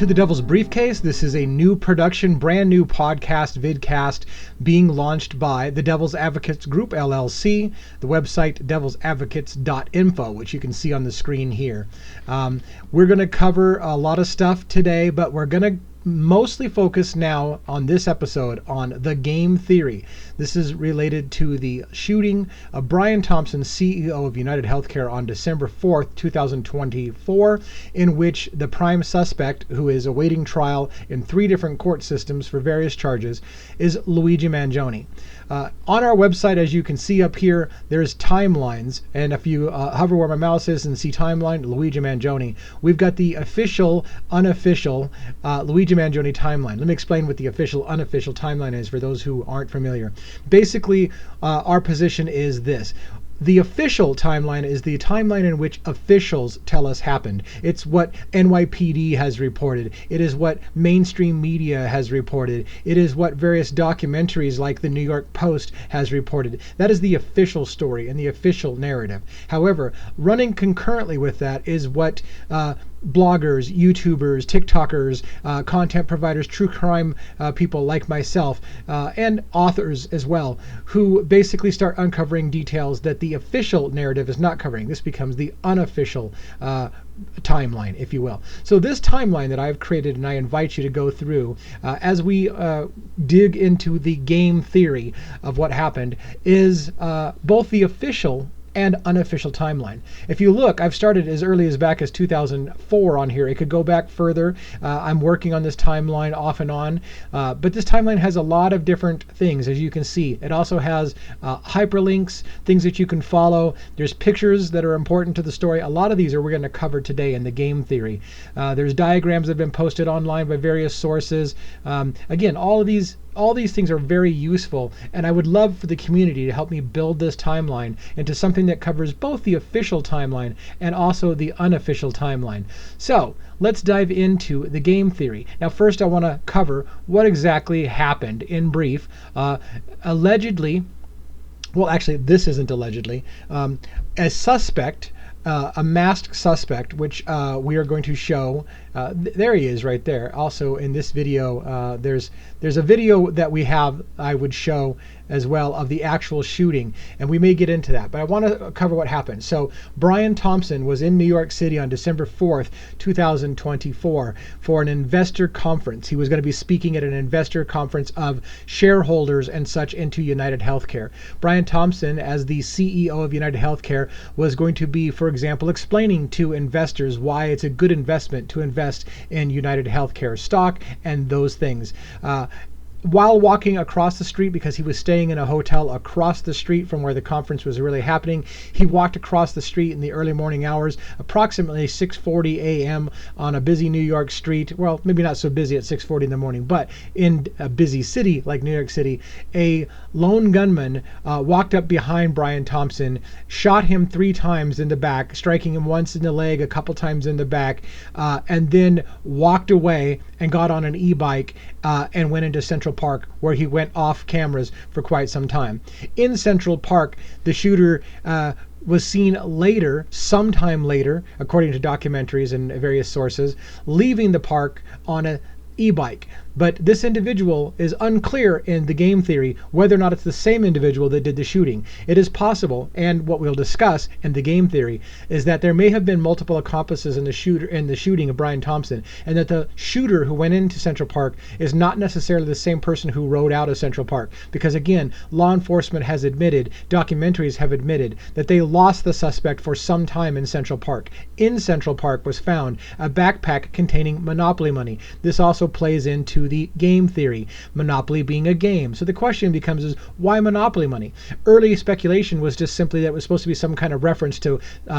to The Devil's Briefcase. This is a new production, brand new podcast, vidcast being launched by the Devil's Advocates Group, LLC, the website devilsadvocates.info, which you can see on the screen here. We're going to cover a lot of stuff today, but we're going to mostly focus now on this episode on the game theory. This is related to the shooting of Brian Thompson, CEO of United Healthcare, on December 4th, 2024, in which the prime suspect, who is awaiting trial in 3 different court systems for various charges, is Luigi Mangione. On our website, as you can see up here, there's timelines, and if you hover where my mouse is and see timeline, Luigi Mangione, we've got the official, unofficial Luigi Mangione timeline. Let me explain what the official, unofficial timeline is for those who aren't familiar. Basically, our position is this. The official timeline is the timeline in which officials tell us happened. It's what NYPD has reported. It is what mainstream media has reported. It is what various documentaries like the New York Post has reported. That is the official story and the official narrative. However, running concurrently with that is what bloggers, YouTubers, TikTokers, content providers, true crime people like myself, and authors as well, who basically start uncovering details that the official narrative is not covering. This becomes the unofficial timeline, if you will. So this timeline that I've created, and I invite you to go through as we dig into the game theory of what happened, is both the official and unofficial timeline. If you look, I've started as early as back as 2004 on here. It could go back further. I'm working on this timeline off and on, but this timeline has a lot of different things, as you can see. It also has hyperlinks, things that you can follow. There's pictures that are important to the story. A lot of these we're going to cover today in the game theory. There's diagrams that have been posted online by various sources. Again, all these things are very useful, and I would love for the community to help me build this timeline into something that covers both the official timeline and also the unofficial timeline. So let's dive into the game theory. Now, first I want to cover what exactly happened in brief. Allegedly, well, actually, this isn't allegedly. A suspect, a masked suspect, which we are going to show. There he is right there. Also in this video, there's a video that we have, I would show as well, of the actual shooting, and we may get into that, but I want to cover what happened. So Brian Thompson was in New York City on December 4th, 2024 for an investor conference. He was going to be speaking at an investor conference of shareholders and such into United Healthcare. Brian Thompson, as the CEO of United Healthcare, was going to be, for example, explaining to investors why it's a good investment to invest in United Healthcare stock and those things. While walking across the street, because he was staying in a hotel across the street from where the conference was really happening, he walked across the street in the early morning hours, approximately 6:40 a.m. on a busy New York street. Well, maybe not so busy at 6:40 in the morning, but in a busy city like New York City, a lone gunman walked up behind Brian Thompson, shot him 3 times in the back, striking him once in the leg, a couple times in the back, and then walked away and got on an e-bike and went into Central Park, where he went off cameras for quite some time. In Central Park, the shooter was seen later, sometime later, according to documentaries and various sources, leaving the park on a e-bike. But this individual is unclear in the game theory whether or not it's the same individual that did the shooting. It is possible, and what we'll discuss in the game theory, is that there may have been multiple accomplices in the shooting of Brian Thompson, and that the shooter who went into Central Park is not necessarily the same person who rode out of Central Park. Because again, law enforcement has admitted, documentaries have admitted, that they lost the suspect for some time in Central Park. In Central Park was found a backpack containing Monopoly money. This also plays into the game theory, Monopoly being a game. So the question becomes is, why Monopoly money? Early speculation was just simply that it was supposed to be some kind of reference to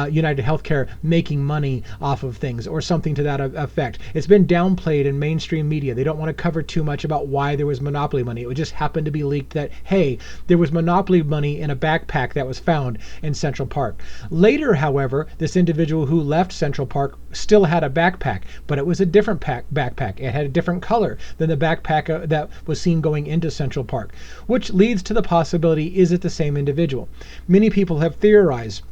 United Healthcare making money off of things, or something to that effect. It's been downplayed in mainstream media. They don't want to cover too much about why there was Monopoly money. It would just happen to be leaked that, hey, there was Monopoly money in a backpack that was found in Central Park. Later, however, this individual who left Central Park still had a backpack, but it was a different backpack. It had a different color than the backpack that was seen going into Central Park, which leads to the possibility, is it the same individual? Many people have theorized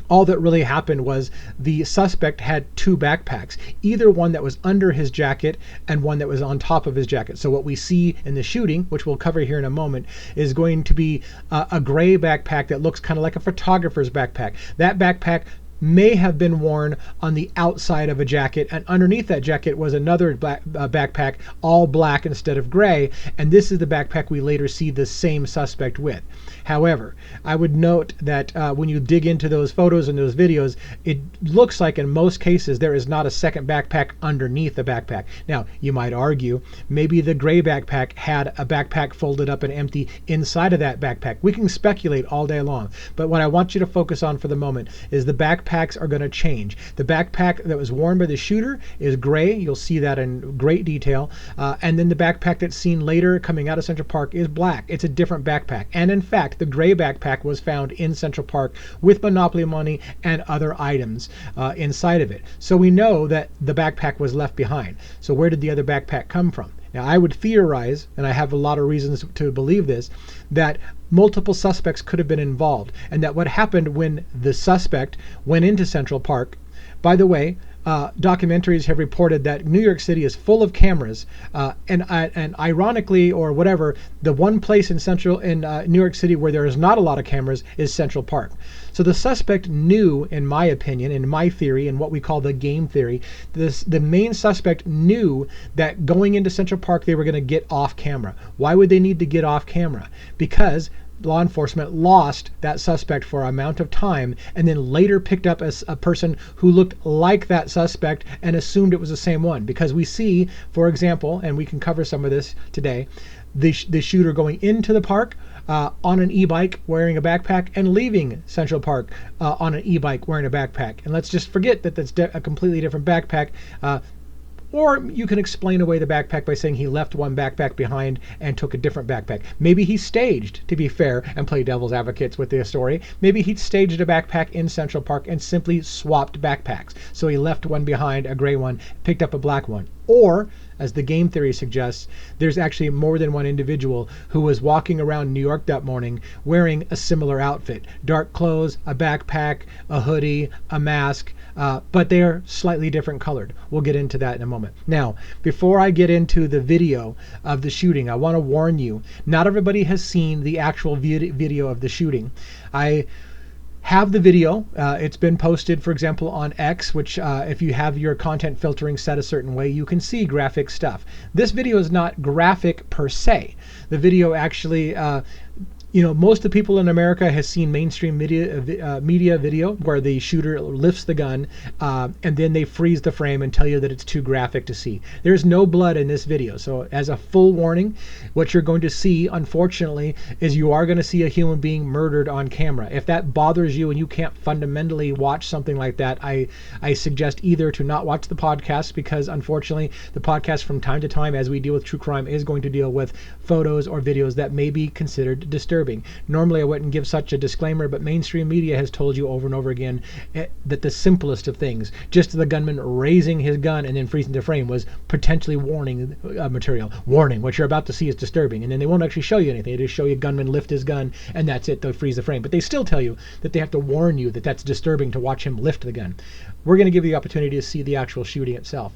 All that really happened was the suspect had two backpacks, either one that was under his jacket and one that was on top of his jacket. So what we see in the shooting, which we'll cover here in a moment, is going to be a gray backpack that looks kind of like a photographer's backpack. That backpack may have been worn on the outside of a jacket, and underneath that jacket was another backpack, all black instead of gray, and this is the backpack we later see the same suspect with. However, I would note that when you dig into those photos and those videos, it looks like in most cases there is not a second backpack underneath the backpack. Now, you might argue maybe the gray backpack had a backpack folded up and empty inside of that backpack. We can speculate all day long, but what I want you to focus on for the moment is the backpacks are going to change. The backpack that was worn by the shooter is gray. You'll see that in great detail. And then the backpack that's seen later coming out of Central Park is black. It's a different backpack. And in fact, the gray backpack was found in Central Park with Monopoly money and other items inside of it. So we know that the backpack was left behind. So where did the other backpack come from? Now, I would theorize, and I have a lot of reasons to believe this, that multiple suspects could have been involved, and that what happened when the suspect went into Central Park, by the way, documentaries have reported that New York City is full of cameras, and ironically or whatever, the one place in New York City where there is not a lot of cameras is Central Park. So the suspect knew, in my opinion, in my theory, in what we call the game theory, the main suspect knew that going into Central Park they were going to get off camera. Why would they need to get off camera? Because law enforcement lost that suspect for an amount of time and then later picked up as a person who looked like that suspect and assumed it was the same one. Because we see, for example, and we can cover some of this today, the shooter going into the park on an e-bike wearing a backpack and leaving Central Park on an e-bike wearing a backpack. And let's just forget that that's a completely different backpack. Or you can explain away the backpack by saying he left one backpack behind and took a different backpack. Maybe he staged, to be fair, and play devil's advocates with the story. Maybe he staged a backpack in Central Park and simply swapped backpacks. So he left one behind, a gray one, picked up a black one. Or, as the game theory suggests, there's actually more than one individual who was walking around New York that morning wearing a similar outfit. Dark clothes, a backpack, a hoodie, a mask, but they're slightly different colored. We'll get into that in a moment. Now, before I get into the video of the shooting, I want to warn you, not everybody has seen the actual video of the shooting. I have the video. It's been posted, for example, on X, which if you have your content filtering set a certain way, you can see graphic stuff. This video is not graphic per se. The video actually most of the people in America has seen mainstream media video where the shooter lifts the gun and then they freeze the frame and tell you that it's too graphic to see. There's no blood in this video. So as a full warning, what you're going to see, unfortunately, is you are going to see a human being murdered on camera. If that bothers you and you can't fundamentally watch something like that, I suggest either to not watch the podcast, because unfortunately the podcast from time to time, as we deal with true crime, is going to deal with photos or videos that may be considered disturbing. Normally I wouldn't give such a disclaimer, but mainstream media has told you over and over again that the simplest of things, just the gunman raising his gun and then freezing the frame, was potentially warning material. Warning, what you're about to see is disturbing. And then they won't actually show you anything. They just show you a gunman lift his gun and that's it. They'll freeze the frame. But they still tell you that they have to warn you that that's disturbing to watch him lift the gun. We're going to give you the opportunity to see the actual shooting itself.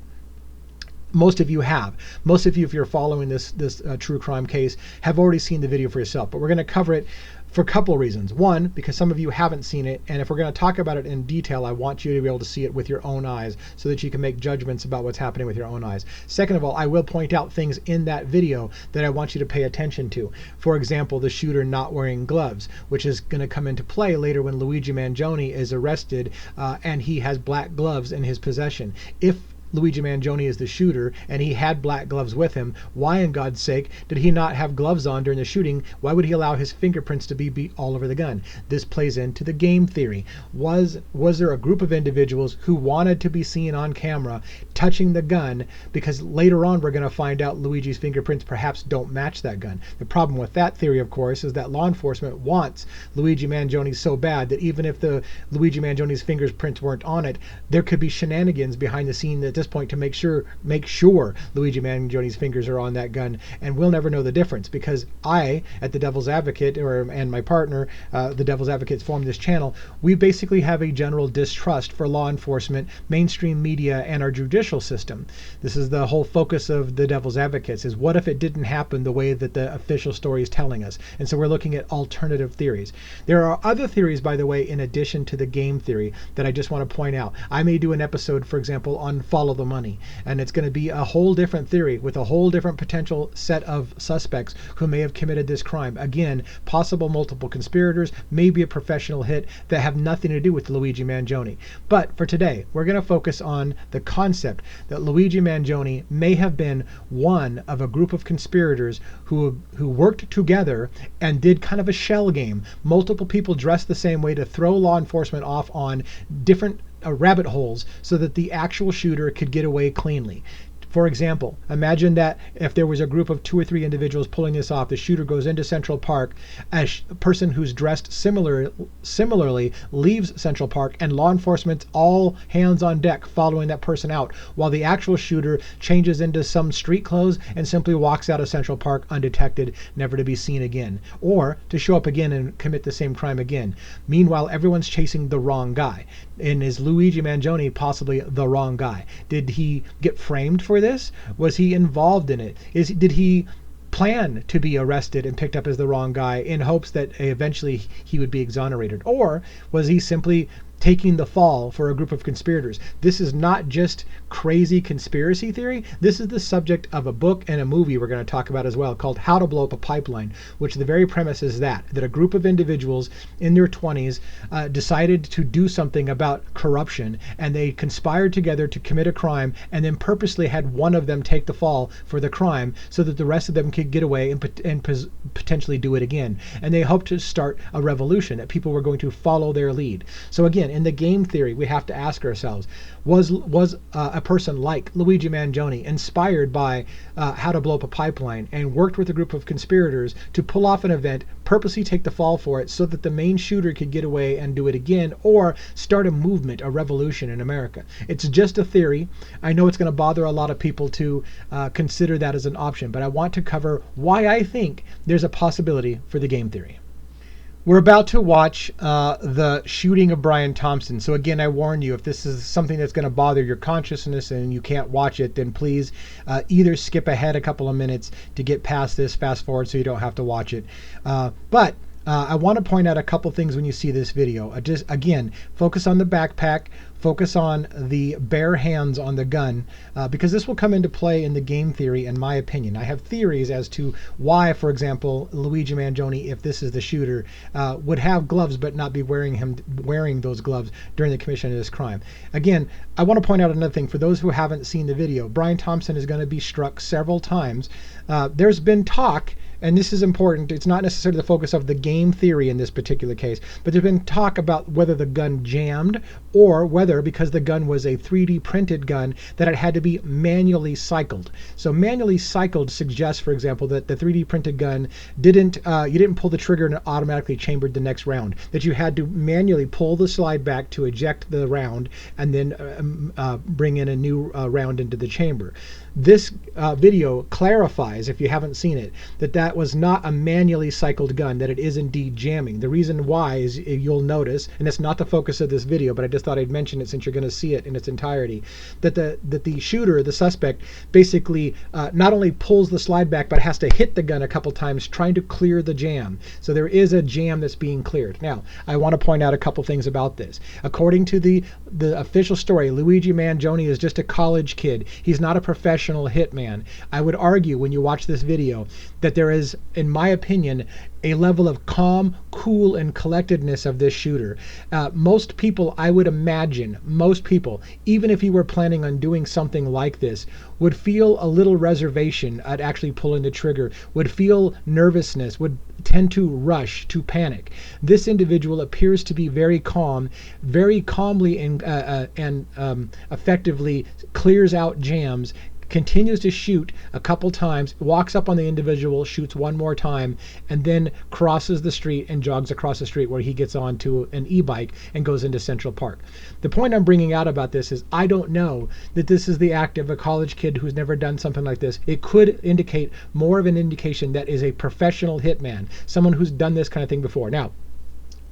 Most of you have. Most of you, if you're following this true crime case, have already seen the video for yourself. But we're going to cover it for a couple of reasons. One, because some of you haven't seen it, and if we're going to talk about it in detail, I want you to be able to see it with your own eyes so that you can make judgments about what's happening with your own eyes. Second of all, I will point out things in that video that I want you to pay attention to. For example, the shooter not wearing gloves, which is going to come into play later when Luigi Mangione is arrested and he has black gloves in his possession. If Luigi Mangione is the shooter and he had black gloves with him, why in God's sake did he not have gloves on during the shooting? Why would he allow his fingerprints to be all over the gun? This plays into the game theory. Was there a group of individuals who wanted to be seen on camera touching the gun, because later on we're going to find out Luigi's fingerprints perhaps don't match that gun? The problem with that theory, of course, is that law enforcement wants Luigi Mangione so bad that even if the Luigi Mangione fingerprints weren't on it, there could be shenanigans behind the scene that this point to make sure Luigi Mangione's fingers are on that gun, and we'll never know the difference, because I, at the Devil's Advocate, and my partner, the Devil's Advocates, formed this channel. We basically have a general distrust for law enforcement, mainstream media, and our judicial system. This is the whole focus of the Devil's Advocates, is what if it didn't happen the way that the official story is telling us? And so we're looking at alternative theories. There are other theories, by the way, in addition to the game theory, that I just want to point out. I may do an episode, for example, on follow the money, and it's going to be a whole different theory with a whole different potential set of suspects who may have committed this crime. Again, possible multiple conspirators, maybe a professional hit, that have nothing to do with Luigi Mangione. But for today, we're going to focus on the concept that Luigi Mangione may have been one of a group of conspirators who worked together and did kind of a shell game. Multiple people dressed the same way to throw law enforcement off on different rabbit holes so that the actual shooter could get away cleanly. For example, imagine that if there was a group of 2 or 3 individuals pulling this off, the shooter goes into Central Park, a person who's dressed similarly leaves Central Park, and law enforcement's all hands on deck following that person out, while the actual shooter changes into some street clothes and simply walks out of Central Park undetected, never to be seen again, or to show up again and commit the same crime again. Meanwhile, everyone's chasing the wrong guy. And is Luigi Mangione possibly the wrong guy? Did he get framed for this? Was he involved in it? Did he plan to be arrested and picked up as the wrong guy in hopes that eventually he would be exonerated? Or was he simply taking the fall for a group of conspirators? This is not just crazy conspiracy theory. This is the subject of a book and a movie we're going to talk about as well, called How to Blow Up a Pipeline, which the very premise is that a group of individuals in their 20s decided to do something about corruption, and they conspired together to commit a crime, and then purposely had one of them take the fall for the crime so that the rest of them could get away and potentially do it again. And they hoped to start a revolution, that people were going to follow their lead. So again, in the game theory, we have to ask ourselves, was a person like Luigi Mangione inspired by How to Blow Up a Pipeline and worked with a group of conspirators to pull off an event, purposely take the fall for it so that the main shooter could get away and do it again, or start a movement, a revolution in America? It's just a theory. I know it's going to bother a lot of people to consider that as an option, but I want to cover why I think there's a possibility for the game theory. We're about to watch the shooting of Brian Thompson. So again, I warn you, if this is something that's going to bother your consciousness and you can't watch it, then please either skip ahead a couple of minutes to get past this, fast forward so you don't have to watch it. But I want to point out a couple things when you see this video. Just again, focus on the backpack, focus on the bare hands on the gun, because this will come into play in the game theory, in my opinion. I have theories as to why, for example, Luigi Mangione, if this is the shooter, would have gloves but not be wearing those gloves during the commission of this crime. Again, I want to point out another thing. For those who haven't seen the video, Brian Thompson is going to be struck several times. There's been talk, and this is important, it's not necessarily the focus of the game theory in this particular case, but there's been talk about whether the gun jammed, or whether, because the gun was a 3D printed gun, that it had to be manually cycled. So manually cycled suggests, for example, that the 3D printed gun you didn't pull the trigger and it automatically chambered the next round, that you had to manually pull the slide back to eject the round and then bring in a new round into the chamber. This video clarifies, if you haven't seen it, that was not a manually cycled gun, that it is indeed jamming. The reason why is, you'll notice, and it's not the focus of this video, but I just thought I'd mention it since you're going to see it in its entirety, that the shooter, the suspect, basically not only pulls the slide back, but has to hit the gun a couple times trying to clear the jam. So there is a jam that's being cleared. Now, I want to point out a couple things about this. According to the official story, Luigi Mangione is just a college kid. He's not a professional hitman. I would argue, when you watch this video, that there is, in my opinion, a level of calm, cool, and collectedness of this shooter. Most people, I would imagine, most people, even if he were planning on doing something like this, would feel a little reservation at actually pulling the trigger, would feel nervousness, would tend to rush, to panic. This individual appears to be very calm, very calmly and effectively clears out jams, continues to shoot a couple times, walks up on the individual, shoots one more time, and then crosses the street and jogs across the street where he gets onto an e-bike and goes into Central Park. The point I'm bringing out about this is I don't know that this is the act of a college kid who's never done something like this. It could indicate more of an indication that is a professional hitman, someone who's done this kind of thing before. Now,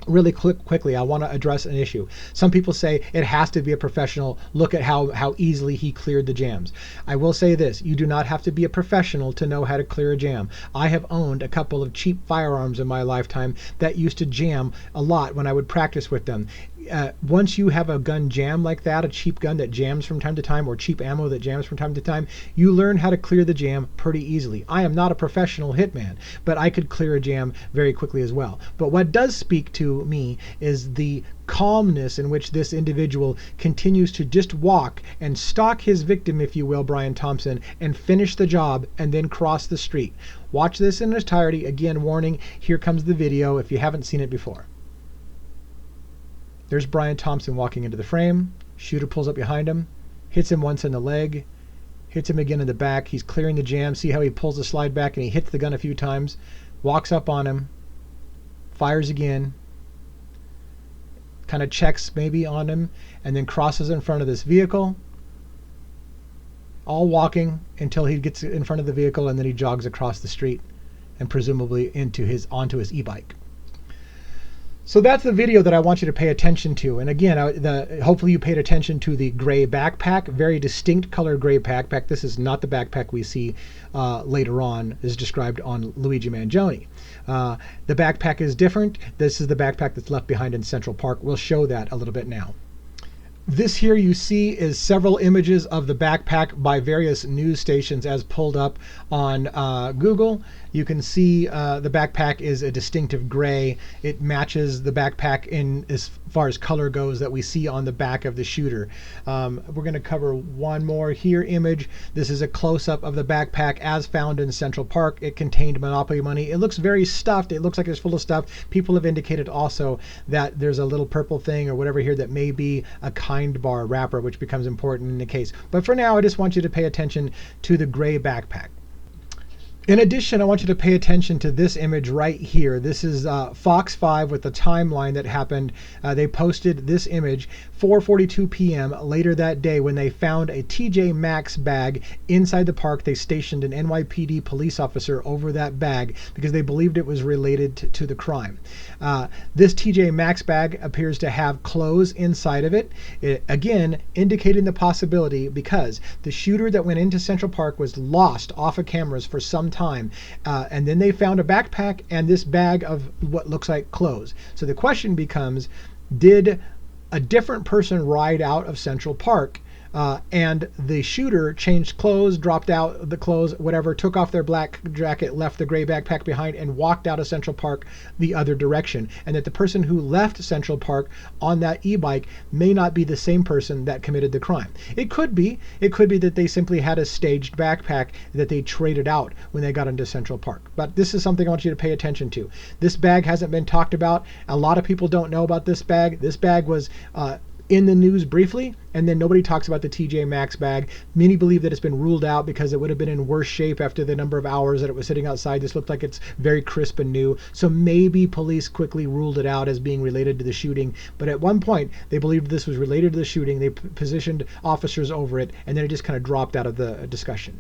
really quickly, I want to address an issue. Some people say it has to be a professional. Look at how easily he cleared the jams. I will say this, you do not have to be a professional to know how to clear a jam. I have owned a couple of cheap firearms in my lifetime that used to jam a lot when I would practice with them. Once you have a gun jam like that, a cheap gun that jams from time to time, or cheap ammo that jams from time to time, you learn how to clear the jam pretty easily. I am not a professional hitman, but I could clear a jam very quickly as well. But what does speak to me is the calmness in which this individual continues to just walk and stalk his victim, if you will, Brian Thompson, and finish the job and then cross the street. Watch this in its entirety. Again, warning, here comes the video if you haven't seen it before. There's Brian Thompson walking into the frame. Shooter pulls up behind him, hits him once in the leg, hits him again in the back. He's clearing the jam. See how he pulls the slide back and he hits the gun a few times, walks up on him, fires again, kind of checks maybe on him, and then crosses in front of this vehicle, all walking until he gets in front of the vehicle, and then he jogs across the street and presumably onto his e-bike. So that's the video that I want you to pay attention to. And again, hopefully you paid attention to the gray backpack, very distinct color gray backpack. This is not the backpack we see later on, as described on Luigi Mangione. The backpack is different. This is the backpack that's left behind in Central Park. We'll show that a little bit now. This here you see is several images of the backpack by various news stations as pulled up on Google. You can see the backpack is a distinctive gray. It matches the backpack in as far as color goes that we see on the back of the shooter. We're going to cover one more here image. This is a close-up of the backpack as found in Central Park. It contained Monopoly money. It looks very stuffed. It looks like it's full of stuff. People have indicated also that there's a little purple thing or whatever here that may be a kind bar wrapper, which becomes important in the case. But for now, I just want you to pay attention to the gray backpack. In addition, I want you to pay attention to this image right here. This is Fox 5 with the timeline that happened. They posted this image 4:42 p.m. later that day when they found a TJ Maxx bag inside the park. They stationed an NYPD police officer over that bag because they believed it was related to the crime. This TJ Maxx bag appears to have clothes inside of it, again indicating the possibility because the shooter that went into Central Park was lost off of cameras for some time, and then they found a backpack and this bag of what looks like clothes. So the question becomes, did a different person ride out of Central Park and the shooter changed clothes, dropped out the clothes, whatever, took off their black jacket, left the gray backpack behind, and walked out of Central Park the other direction? And that the person who left Central Park on that e-bike may not be the same person that committed the crime. It could be that they simply had a staged backpack that they traded out when they got into Central Park. But this is something I want you to pay attention to. This bag hasn't been talked about. A lot of people don't know about this bag. This bag was in the news briefly, and then nobody talks about the TJ Maxx bag. Many believe that it's been ruled out because it would have been in worse shape after the number of hours that it was sitting outside. This looked like it's very crisp and new. So maybe police quickly ruled it out as being related to the shooting. But at one point, they believed this was related to the shooting. They positioned officers over it, and then it just kind of dropped out of the discussion.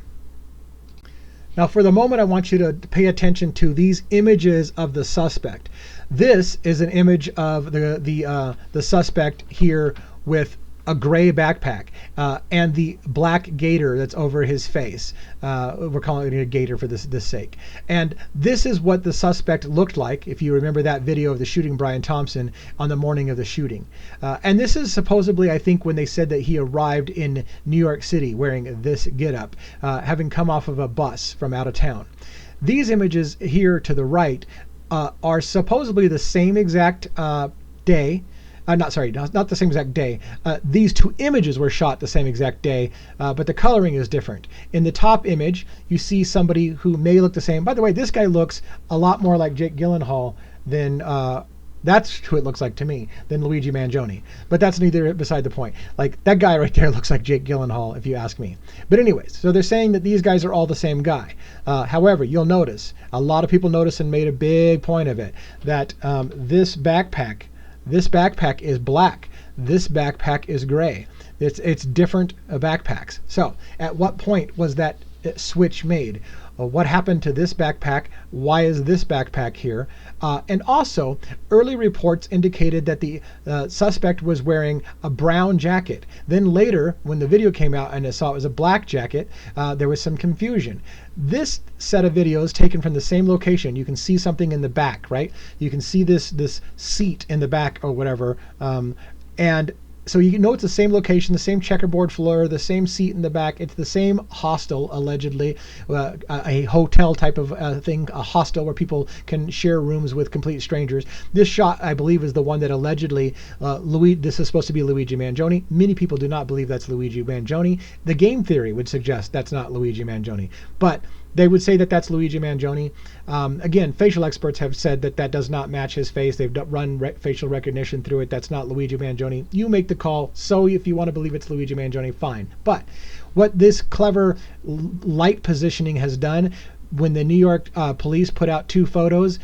Now, for the moment, I want you to pay attention to these images of the suspect. This is an image of the suspect here with a gray backpack and the black gaiter that's over his face. We're calling it a gaiter for this sake. And this is what the suspect looked like, if you remember that video of the shooting Brian Thompson on the morning of the shooting. And this is supposedly, I think, when they said that he arrived in New York City wearing this getup, having come off of a bus from out of town. These images here to the right are supposedly the same exact day. Not the same exact day. These two images were shot the same exact day, but the coloring is different. In the top image, you see somebody who may look the same. By the way, this guy looks a lot more like Jake Gyllenhaal than That's who it looks like to me, than Luigi Mangione. But that's neither beside the point. Like, that guy right there looks like Jake Gyllenhaal, if you ask me. But anyways, so they're saying that these guys are all the same guy. However, you'll notice, a lot of people noticed and made a big point of it, that this backpack is black. This backpack is gray. It's different backpacks. So at what point was that switch made? What happened to this backpack? Why is this backpack here? And also, early reports indicated that the suspect was wearing a brown jacket. Then later, when the video came out and I saw it was a black jacket, there was some confusion. This set of videos taken from the same location, you can see something in the back, right? You can see this seat in the back or whatever. And so you know it's the same location, the same checkerboard floor, the same seat in the back. It's the same hostel, allegedly, a hotel type of thing, a hostel where people can share rooms with complete strangers. This shot, I believe, is the one that allegedly, this is supposed to be Luigi Mangione. Many people do not believe that's Luigi Mangione. The game theory would suggest that's not Luigi Mangione. But they would say that that's Luigi Mangione. Again, facial experts have said that that does not match his face. They've run facial recognition through it. That's not Luigi Mangione. You make the call. So if you want to believe it's Luigi Mangione, fine. But what this clever light positioning has done, when the New York police put out two photos,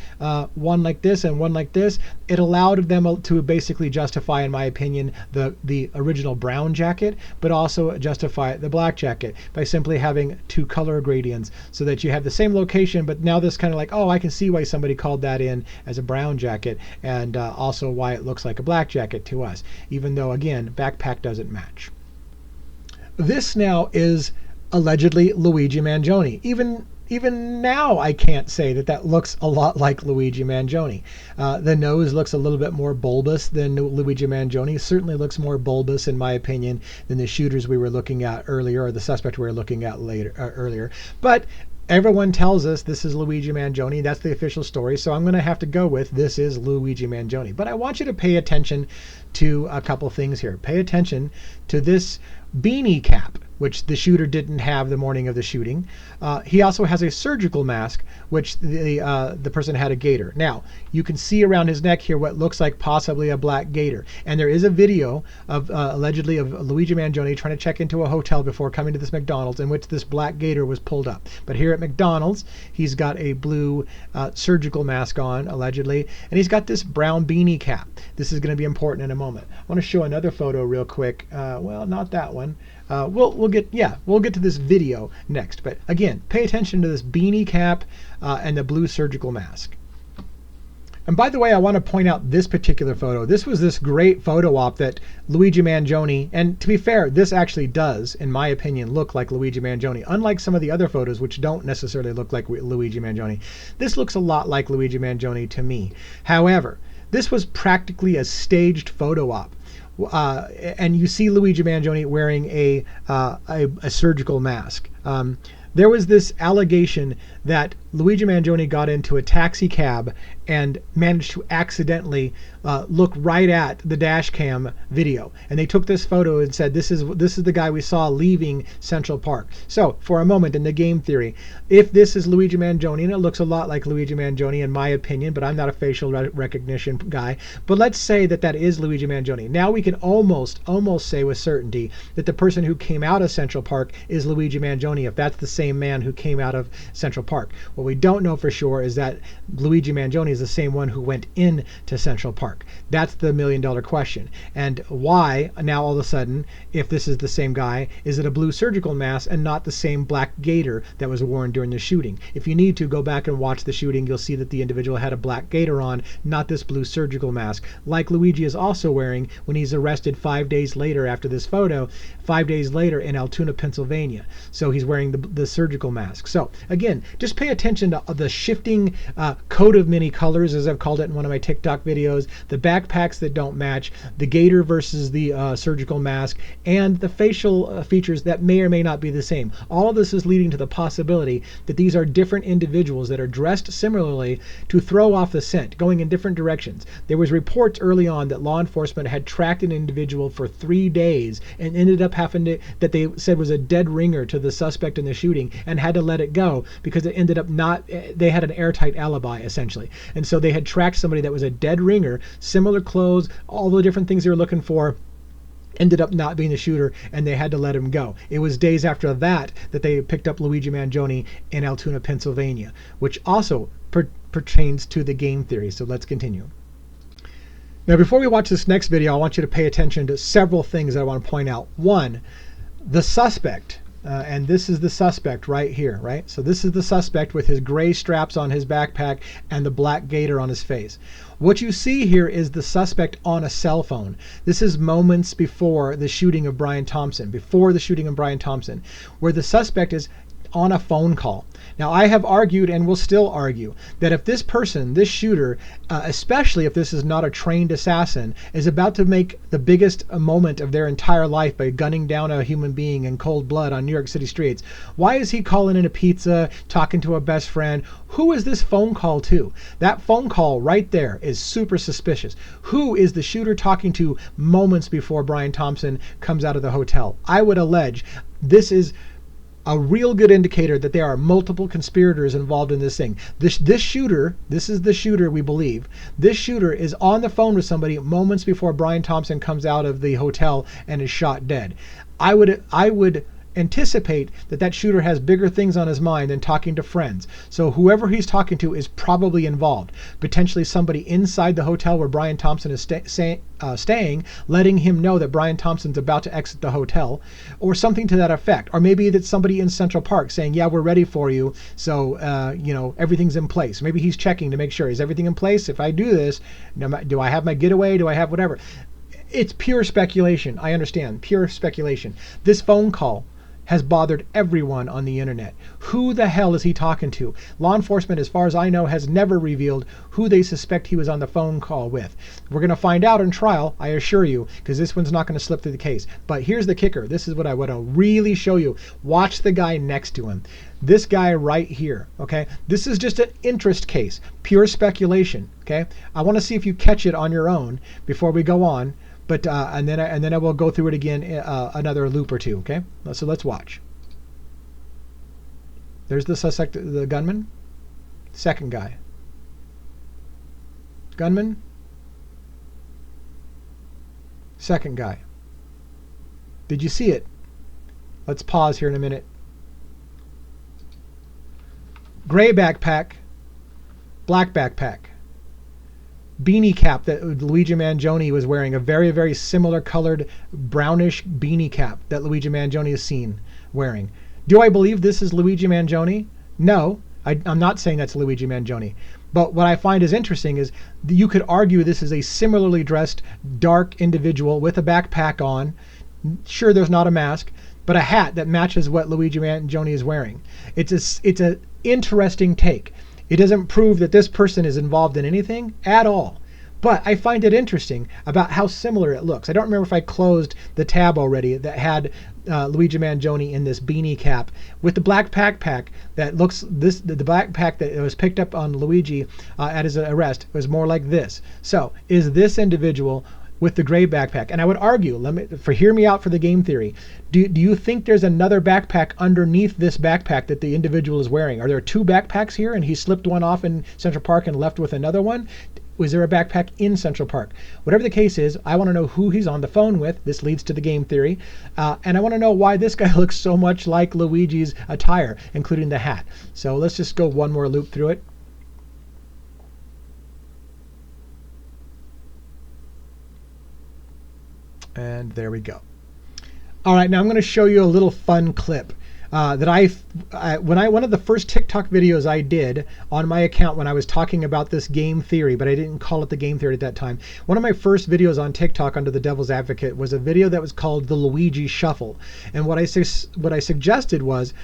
one like this and one like this, it allowed them to basically justify, in my opinion, the original brown jacket, but also justify the black jacket by simply having two color gradients so that you have the same location, but now this kind of like, oh, I can see why somebody called that in as a brown jacket, and also why it looks like a black jacket to us, even though, again, backpack doesn't match. This now is allegedly Luigi Mangione. Even now, I can't say that looks a lot like Luigi Mangione. The nose looks a little bit more bulbous than Luigi Mangione. Certainly looks more bulbous, in my opinion, than the shooters we were looking at earlier, or the suspect we were looking at earlier. But everyone tells us this is Luigi Mangione. That's the official story. So I'm going to have to go with this is Luigi Mangione. But I want you to pay attention to a couple things here. Pay attention to this beanie cap, which the shooter didn't have the morning of the shooting. He also has a surgical mask, which the person had a gaiter. Now, you can see around his neck here what looks like possibly a black gaiter. And there is a video of allegedly of Luigi Mangione trying to check into a hotel before coming to this McDonald's, in which this black gaiter was pulled up. But here at McDonald's, he's got a blue surgical mask on, allegedly, and he's got this brown beanie cap. This is going to be important in a moment. I want to show another photo real quick. Well, not that one. We'll get to this video next. But again, pay attention to this beanie cap and the blue surgical mask. And by the way, I want to point out this particular photo. This was this great photo op that Luigi Mangione, and to be fair, this actually does, in my opinion, look like Luigi Mangione. Unlike some of the other photos, which don't necessarily look like Luigi Mangione. This looks a lot like Luigi Mangione to me. However, this was practically a staged photo op. And you see Luigi Mangione wearing a surgical mask. There was this allegation that Luigi Mangione got into a taxi cab and managed to accidentally look right at the dash cam video, and they took this photo and said this is the guy we saw leaving Central Park. So for a moment, in the game theory, if this is Luigi Mangione, and it looks a lot like Luigi Mangione in my opinion, but I'm not a facial recognition guy, but let's say that is Luigi Mangione. Now we can almost say with certainty that the person who came out of Central Park is Luigi Mangione, if that's the same man who came out of Central Park. What we don't know for sure is that Luigi Mangione is the same one who went into Central Park. That's the million-dollar question. And why now all of a sudden, if this is the same guy, is it a blue surgical mask and not the same black gaiter that was worn during the shooting? If you need to go back and watch the shooting, you'll see that the individual had a black gaiter on, not this blue surgical mask, like Luigi is also wearing when he's arrested 5 days later after this photo, 5 days later in Altoona, Pennsylvania. So he's wearing the surgical mask. So again, just pay attention to the shifting coat of many colors, as I've called it in one of my TikTok videos, the backpacks that don't match, the gaiter versus the surgical mask, and the facial features that may or may not be the same. All of this is leading to the possibility that these are different individuals that are dressed similarly to throw off the scent, going in different directions. There was reports early on that law enforcement had tracked an individual for 3 days and ended up having to, that they said was a dead ringer to the suspect in the shooting, and had to let it go because it ended up not they had an airtight alibi essentially. And so they had tracked somebody that was a dead ringer, similar clothes, all the different things they were looking for, ended up not being the shooter, and they had to let him go. It was days after that that they picked up Luigi Mangione in Altoona, Pennsylvania, which also pertains to the game theory. So let's continue. Now, before we watch this next video, I want you to pay attention to several things that I want to point out. One, the suspect, and this is the suspect right here, right? So this is the suspect with his gray straps on his backpack and the black gaiter on his face. What you see here is the suspect on a cell phone. This is moments before the shooting of Brian Thompson, where the suspect is on a phone call. Now, I have argued and will still argue that if this person, this shooter, especially if this is not a trained assassin, is about to make the biggest moment of their entire life by gunning down a human being in cold blood on New York City streets, why is he calling in a pizza, talking to a best friend? Who is this phone call to? That phone call right there is super suspicious. Who is the shooter talking to moments before Brian Thompson comes out of the hotel? I would allege this is a real good indicator that there are multiple conspirators involved in this thing. This shooter, this is the shooter we believe, this shooter is on the phone with somebody moments before Brian Thompson comes out of the hotel and is shot dead. I would anticipate that shooter has bigger things on his mind than talking to friends. So whoever he's talking to is probably involved. Potentially somebody inside the hotel where Brian Thompson is staying, letting him know that Brian Thompson's about to exit the hotel, or something to that effect. Or maybe it's somebody in Central Park saying, yeah, we're ready for you. So, everything's in place. Maybe he's checking to make sure, is everything in place? If I do this, do I have my getaway? Do I have whatever? It's pure speculation. I understand. Pure speculation. This phone call has bothered everyone on the internet. Who the hell is he talking to? Law enforcement, as far as I know, has never revealed who they suspect he was on the phone call with. We're going to find out in trial, I assure you, because this one's not going to slip through the case. But here's the kicker. This is what I want to really show you. Watch the guy next to him. This guy right here, okay? This is just an interest case, pure speculation, okay? I want to see if you catch it on your own before we go on. But and then I will go through it again another loop or two. Okay, so let's watch. There's the suspect, the gunman. Second guy. Gunman. Second guy. Did you see it? Let's pause here in a minute. Gray backpack. Black backpack. Beanie cap that Luigi Mangione was wearing, a very, very similar colored brownish beanie cap that Luigi Mangione is seen wearing. Do I believe this is Luigi Mangione? No, I'm not saying that's Luigi Mangione. But what I find is interesting is you could argue this is a similarly dressed dark individual with a backpack on. Sure, there's not a mask, but a hat that matches what Luigi Mangione is wearing. It's an interesting take. It doesn't prove that this person is involved in anything at all. But I find it interesting about how similar it looks. I don't remember if I closed the tab already that had Luigi Mangione in this beanie cap with the black backpack that looks the backpack that was picked up on Luigi at his arrest was more like this. So is this individual with the gray backpack? And I would argue, hear me out for the game theory. Do you think there's another backpack underneath this backpack that the individual is wearing? Are there two backpacks here and he slipped one off in Central Park and left with another one? Was there a backpack in Central Park? Whatever the case is, I want to know who he's on the phone with. This leads to the game theory. And I want to know why this guy looks so much like Luigi's attire, including the hat. So let's just go one more loop through it. And there we go. All right, now I'm going to show you a little fun clip that one of the first TikTok videos I did on my account when I was talking about this game theory, but I didn't call it the game theory at that time. One of my first videos on TikTok under the Devil's Advocate was a video that was called the Luigi Shuffle. And what I suggested was,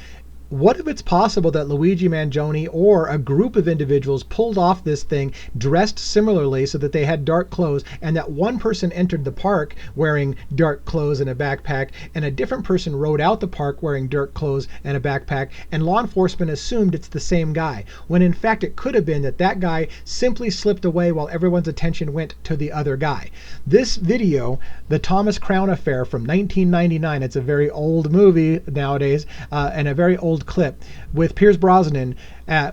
what if it's possible that Luigi Mangione or a group of individuals pulled off this thing dressed similarly so that they had dark clothes, and that one person entered the park wearing dark clothes and a backpack, and a different person rode out the park wearing dark clothes and a backpack, and law enforcement assumed it's the same guy, when in fact it could have been that guy simply slipped away while everyone's attention went to the other guy. This video, the Thomas Crown Affair from 1999, it's a very old movie nowadays, and a very old old clip with Pierce Brosnan,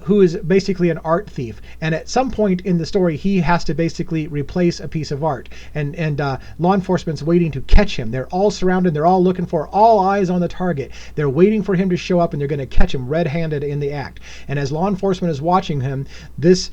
who is basically an art thief. And at some point in the story, he has to basically replace a piece of art. And law enforcement's waiting to catch him. They're all surrounded. They're all looking for, all eyes on the target. They're waiting for him to show up, and they're going to catch him red-handed in the act. And as law enforcement is watching him, this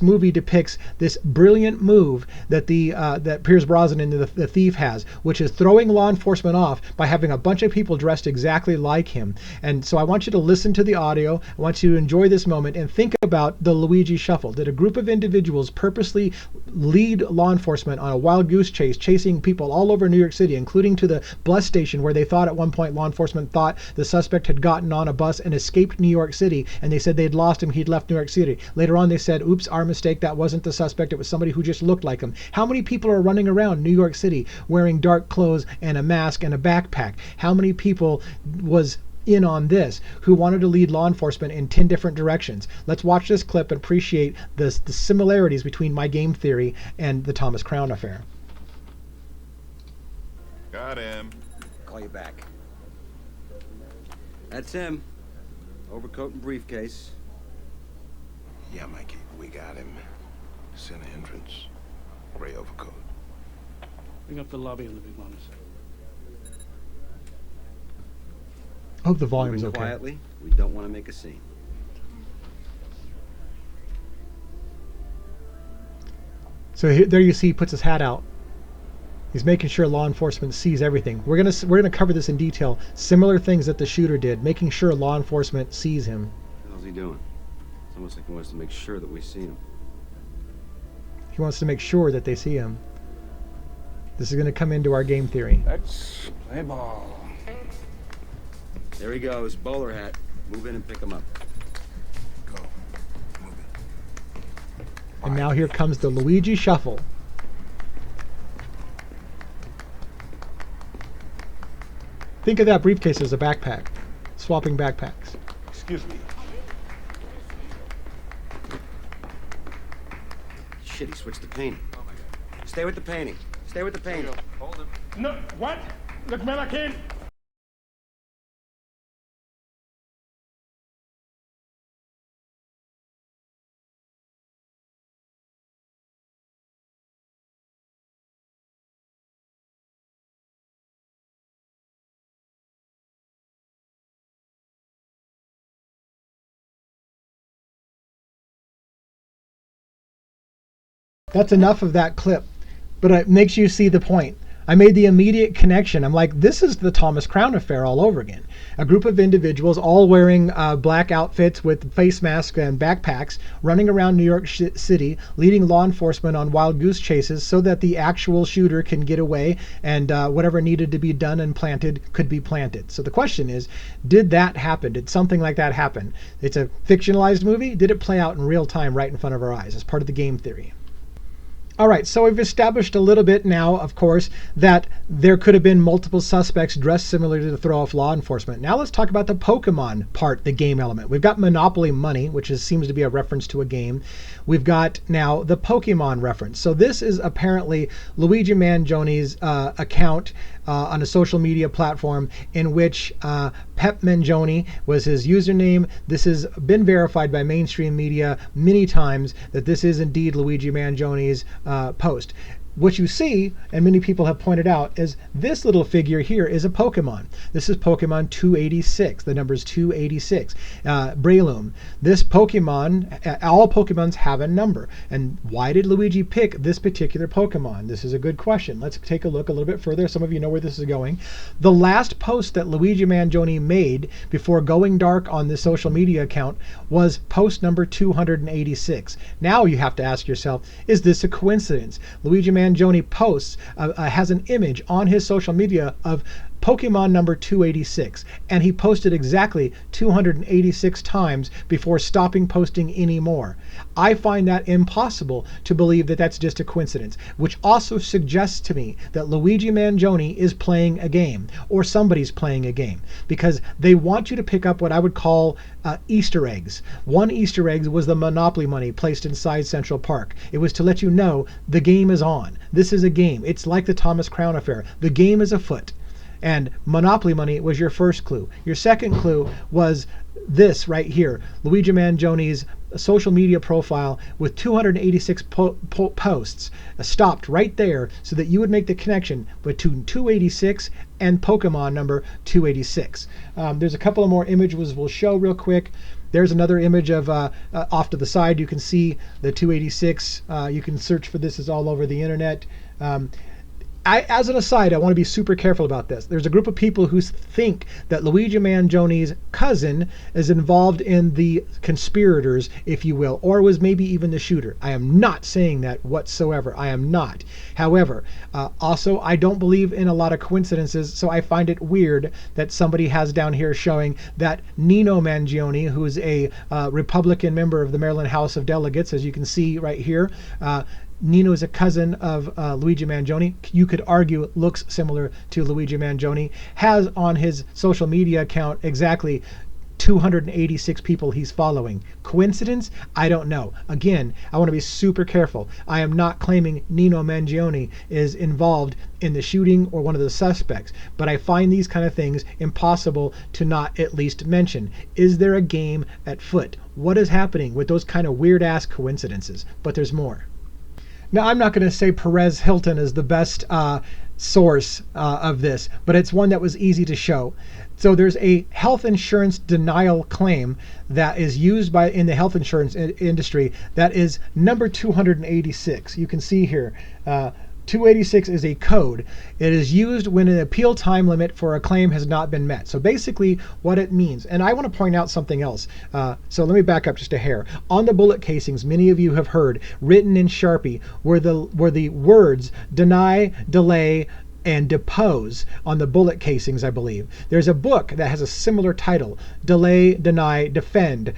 movie depicts this brilliant move that that Pierce Brosnan, the thief, has, which is throwing law enforcement off by having a bunch of people dressed exactly like him. And so I want you to listen to the audio. I want you to enjoy this moment and think about the Luigi Shuffle. Did a group of individuals purposely lead law enforcement on a wild goose chase, chasing people all over New York City, including to the bus station where they thought at one point, law enforcement thought the suspect had gotten on a bus and escaped New York City, and they said they'd lost him, he'd left New York City. Later on they said, oops, our mistake, that wasn't the suspect, it was somebody who just looked like him. How many people are running around New York City wearing dark clothes and a mask and a backpack? How many people was in on this who wanted to lead law enforcement in 10 different directions? Let's watch this clip and appreciate the similarities between my game theory and the Thomas Crown affair. Got him. Call you back. That's him. Overcoat and briefcase. Yeah, Mikey, we got him. Center entrance. Gray overcoat. Bring up the lobby on the big monitor. Hope the volume is Moving okay. quietly. We don't want to make a scene. So here, there you see he puts his hat out. He's making sure law enforcement sees everything. We're gonna cover this in detail. Similar things that the shooter did, making sure law enforcement sees him. How's he doing? It's almost like he wants to make sure that we see him. He wants to make sure that they see him. This is going to come into our game theory. Let's play ball. There he goes, bowler hat. Move in and pick him up. Go. Move it. And now here comes the Luigi Shuffle. Think of that briefcase as a backpack. Swapping backpacks. Excuse me. Shit, he switched the painting. Stay with the painting. Stay with the painting. Hold him. No, what? Look, man, I can't. That's enough of that clip, but it makes you see the point. I made the immediate connection. I'm like, this is the Thomas Crown affair all over again. A group of individuals all wearing black outfits with face masks and backpacks running around New York City, leading law enforcement on wild goose chases so that the actual shooter can get away and whatever needed to be done and planted could be planted. So the question is, did that happen? Did something like that happen? It's a fictionalized movie. Did it play out in real time right in front of our eyes as part of the game theory? All right, so we've established a little bit now, of course, that there could have been multiple suspects dressed similarly to throw off law enforcement. Now let's talk about the Pokemon part, the game element. We've got Monopoly Money, which seems to be a reference to a game. We've got now the Pokemon reference. So this is apparently Luigi Mangione's account on a social media platform in which Pep Mangione was his username. This has been verified by mainstream media many times that this is indeed Luigi Mangione's post. What you see, and many people have pointed out, is this little figure here is a Pokemon. This is Pokemon 286. The number is 286. Breloom. This Pokemon, all Pokemons have a number. And why did Luigi pick this particular Pokemon? This is a good question. Let's take a look a little bit further. Some of you know where this is going. The last post that Luigi Mangione made before going dark on this social media account was post number 286. Now you have to ask yourself, is this a coincidence? Luigi Mangione posts, has an image on his social media of Pokemon number 286, and he posted exactly 286 times before stopping posting anymore. I find that impossible to believe that that's just a coincidence, which also suggests to me that Luigi Mangione is playing a game, or somebody's playing a game, because they want you to pick up what I would call Easter eggs. One Easter egg was the Monopoly money placed inside Central Park. It was to let you know the game is on. This is a game. It's like the Thomas Crown affair. The game is afoot. And Monopoly money was your first clue. Your second clue was this right here, Luigi Mangione's social media profile with 286 posts, stopped right there so that you would make the connection between 286 and Pokemon number 286. There's a couple of more images we'll show real quick. There's another image of off to the side. You can see the 286. You can search for this. It's all over the internet. As an aside, I want to be super careful about this. There's a group of people who think that Luigi Mangione's cousin is involved in the conspirators, if you will, or was maybe even the shooter. I am not saying that whatsoever. I am not. However, also, I don't believe in a lot of coincidences, so I find it weird that somebody has down here showing that Nino Mangione, who's a Republican member of the Maryland House of Delegates, as you can see right here, Nino is a cousin of Luigi Mangione. You could argue looks similar to Luigi Mangione. Has on his social media account exactly 286 people he's following. Coincidence? I don't know. Again, I want to be super careful. I am not claiming Nino Mangione is involved in the shooting or one of the suspects, but I find these kind of things impossible to not at least mention. Is there a game at foot? What is happening with those kind of weird-ass coincidences? But there's more. Now, I'm not going to say Perez Hilton is the best source of this, but it's one that was easy to show. So there's a health insurance denial claim that is used in the health insurance industry that is number 286. You can see here, 286 is a code. It is used when an appeal time limit for a claim has not been met. So basically what it means, and I want to point out something else. So let me back up just a hair. On the bullet casings, many of you have heard, written in Sharpie, were the words deny, delay, and depose on the bullet casings, I believe. There's a book that has a similar title, Delay, Deny, Defend,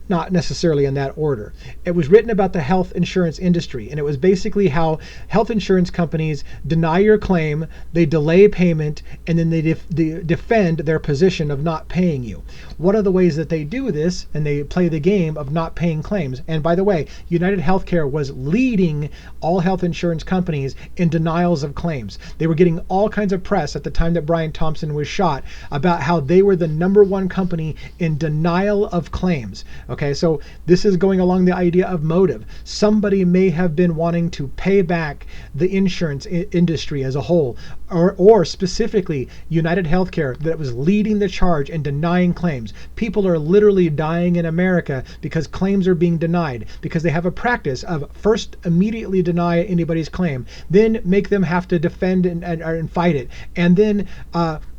not necessarily in that order. It was written about the health insurance industry, and it was basically how health insurance companies deny your claim, they delay payment, and then they defend their position of not paying you. One of the ways that they do this, and they play the game of not paying claims, and by the way, United Healthcare was leading all health insurance companies in denials of claims. They were getting all kinds of press at the time that Brian Thompson was shot about how they were the #1 company in denial of claims. Okay, so this is going along the idea of motive. Somebody may have been wanting to pay back the insurance industry as a whole, or specifically United Healthcare that was leading the charge in denying claims. People are literally dying in America because claims are being denied, because they have a practice of first immediately deny anybody's claim, then make them have to defend and fight it, and then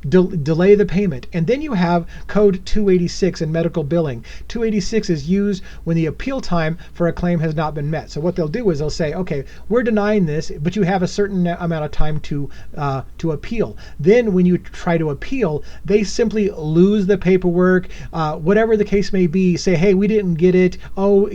delay the payment. And then you have code 286 in medical billing. 286 is used when the appeal time for a claim has not been met. So what they'll do is they'll say, okay, we're denying this, but you have a certain amount of time to appeal. Then when you try to appeal, they simply lose the paperwork, whatever the case may be, say, hey, we didn't get it. Oh,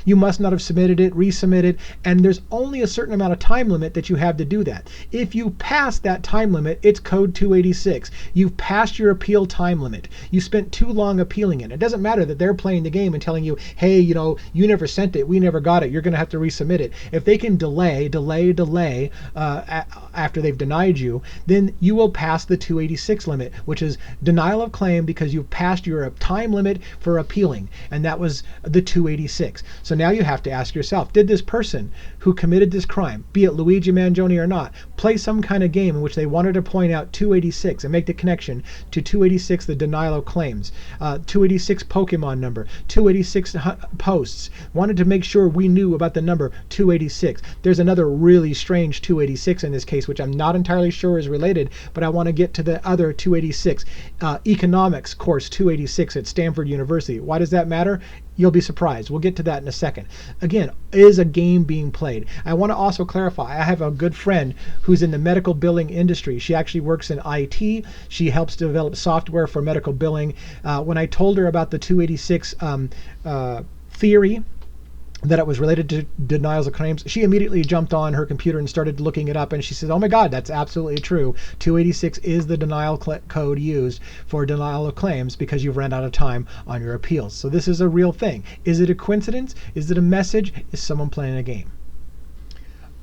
you must not have submitted it, resubmit it. And there's only a certain amount of time limit that you have to do that. If you pass that time limit, it's code 286. You've passed your appeal time limit. You spent too long appealing it. It doesn't matter that they're playing the game and telling you, hey, you never sent it, we never got it, you're going to have to resubmit it. If they can delay after they've denied you, then you will pass the 286 limit, which is denial of claim because you've passed your time limit for appealing, and that was the 286. So now you have to ask yourself, did this person who committed this crime, be it Luigi Mangione or not, play some kind of game in which they wanted to point out 286 and make the connection to 286, the denial of claims, 286 Pokemon number, 286 posts, wanted to make sure we knew about the number 286. There's another really strange 286 in this case, which I'm not entirely sure is related, but I want to get to the other 286, economics course 286 at Stanford University. Why does that matter? You'll be surprised. We'll get to that in a second. Again, is a game being played? I want to also clarify, I have a good friend who's in the medical billing industry. She actually works in IT. She helps develop software for medical billing. When I told her about the 286 theory, that it was related to denials of claims, she immediately jumped on her computer and started looking it up, and she said, oh my God, that's absolutely true. 286 is the denial code used for denial of claims because you've run out of time on your appeals. So this is a real thing. Is it a coincidence? Is it a message? Is someone playing a game?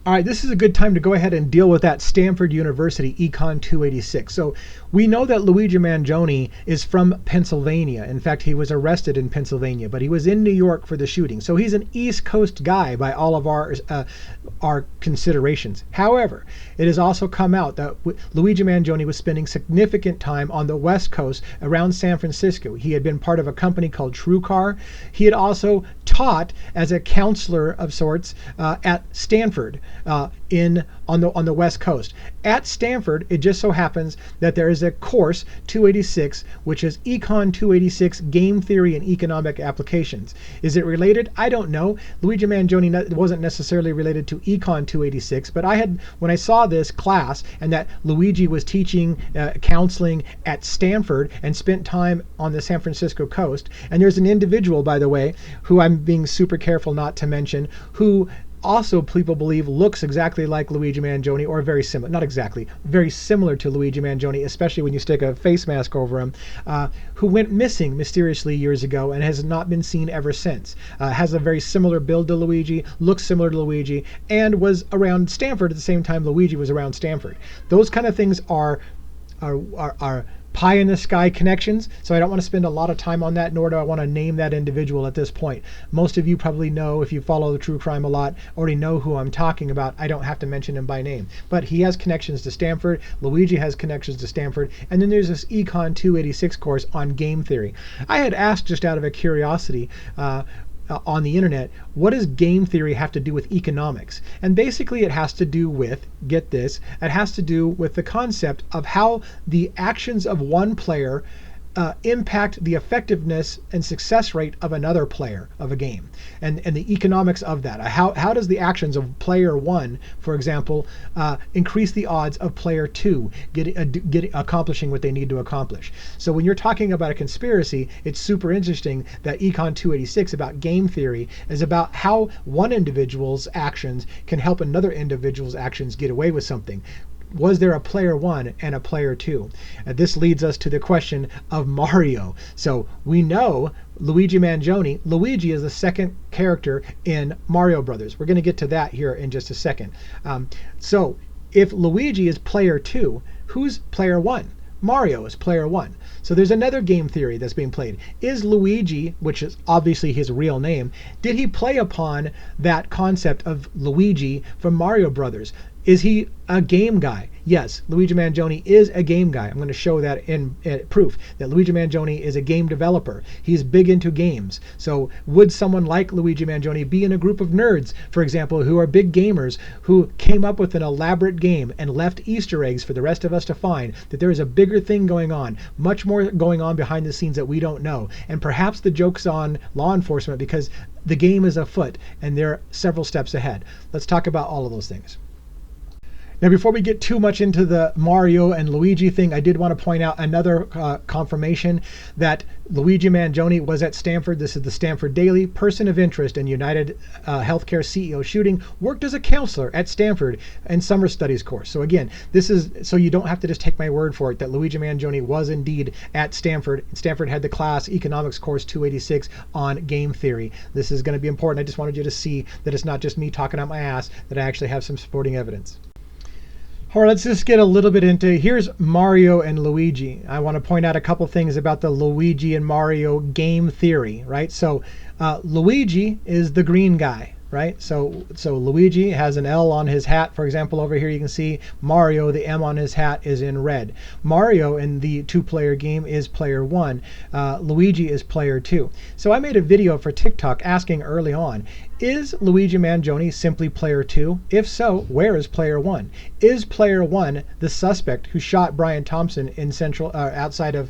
All right, this is a good time to go ahead and deal with that Stanford University Econ 286. So we know that Luigi Mangione is from Pennsylvania. In fact, he was arrested in Pennsylvania, but he was in New York for the shooting. So he's an East Coast guy by all of our considerations. However, it has also come out that Luigi Mangione was spending significant time on the West Coast around San Francisco. He had been part of a company called TrueCar. He had also taught as a counselor of sorts at Stanford. On the West Coast. At Stanford, it just so happens that there is a course 286, which is Econ 286 Game Theory and Economic Applications. Is it related? I don't know. Luigi Mangione wasn't necessarily related to Econ 286, but when I saw this class and that Luigi was teaching counseling at Stanford and spent time on the San Francisco coast, and there's an individual, by the way, who I'm being super careful not to mention, who also people believe looks exactly like Luigi Mangione, or very similar, not exactly, very similar to Luigi Mangione, especially when you stick a face mask over him, who went missing mysteriously years ago and has not been seen ever since. Has a very similar build to Luigi, looks similar to Luigi, and was around Stanford at the same time Luigi was around Stanford. Those kind of things are pie in the sky connections, so I don't want to spend a lot of time on that, nor do I want to name that individual at this point. Most of you probably know, if you follow the true crime a lot, already know who I'm talking about. I don't have to mention him by name, but he has connections to Stanford. Luigi has connections to Stanford, and then there's this Econ 286 course on game theory. I had asked, just out of a curiosity, on the internet, what does game theory have to do with economics? And basically it has to do with, get this, it has to do with the concept of how the actions of one player impact the effectiveness and success rate of another player of a game, and the economics of that. How does the actions of player one, for example, increase the odds of player two accomplishing what they need to accomplish? So when you're talking about a conspiracy, it's super interesting that Econ 286 about game theory is about how one individual's actions can help another individual's actions get away with something. Was there a player one and a player two? This leads us to the question of Mario. So we know Luigi Mangione. Luigi is the second character in Mario Brothers. We're going to get to that here in just a second. So if Luigi is player two, who's player one? Mario is player one. So there's another game theory that's being played. Is Luigi, which is obviously his real name, did he play upon that concept of Luigi from Mario Brothers? Is he a game guy? Yes, Luigi Mangione is a game guy. I'm going to show that in proof that Luigi Mangione is a game developer. He's big into games. So would someone like Luigi Mangione be in a group of nerds, for example, who are big gamers, who came up with an elaborate game and left Easter eggs for the rest of us to find, that there is a bigger thing going on, much more going on behind the scenes that we don't know? And perhaps the joke's on law enforcement because the game is afoot and they're several steps ahead. Let's talk about all of those things. Now, before we get too much into the Mario and Luigi thing, I did want to point out another confirmation that Luigi Mangione was at Stanford. This is the Stanford Daily. Person of interest in United Healthcare CEO shooting, worked as a counselor at Stanford and summer studies course. So again, this is so you don't have to just take my word for it that Luigi Mangione was indeed at Stanford. Stanford had the class economics course 286 on game theory. This is going to be important. I just wanted you to see that it's not just me talking out my ass, that I actually have some supporting evidence. All right, let's just get a little bit into, here's Mario and Luigi. I want to point out a couple things about the Luigi and Mario game theory, right? So Luigi is the green guy, right? So Luigi has an L on his hat, for example. Over here you can see Mario, the M on his hat is in red. Mario in the two-player game is player one. Luigi is player two. So I made a video for TikTok asking early on, is Luigi Mangione simply player two? If so, where is player one? Is player one the suspect who shot Brian Thompson in outside of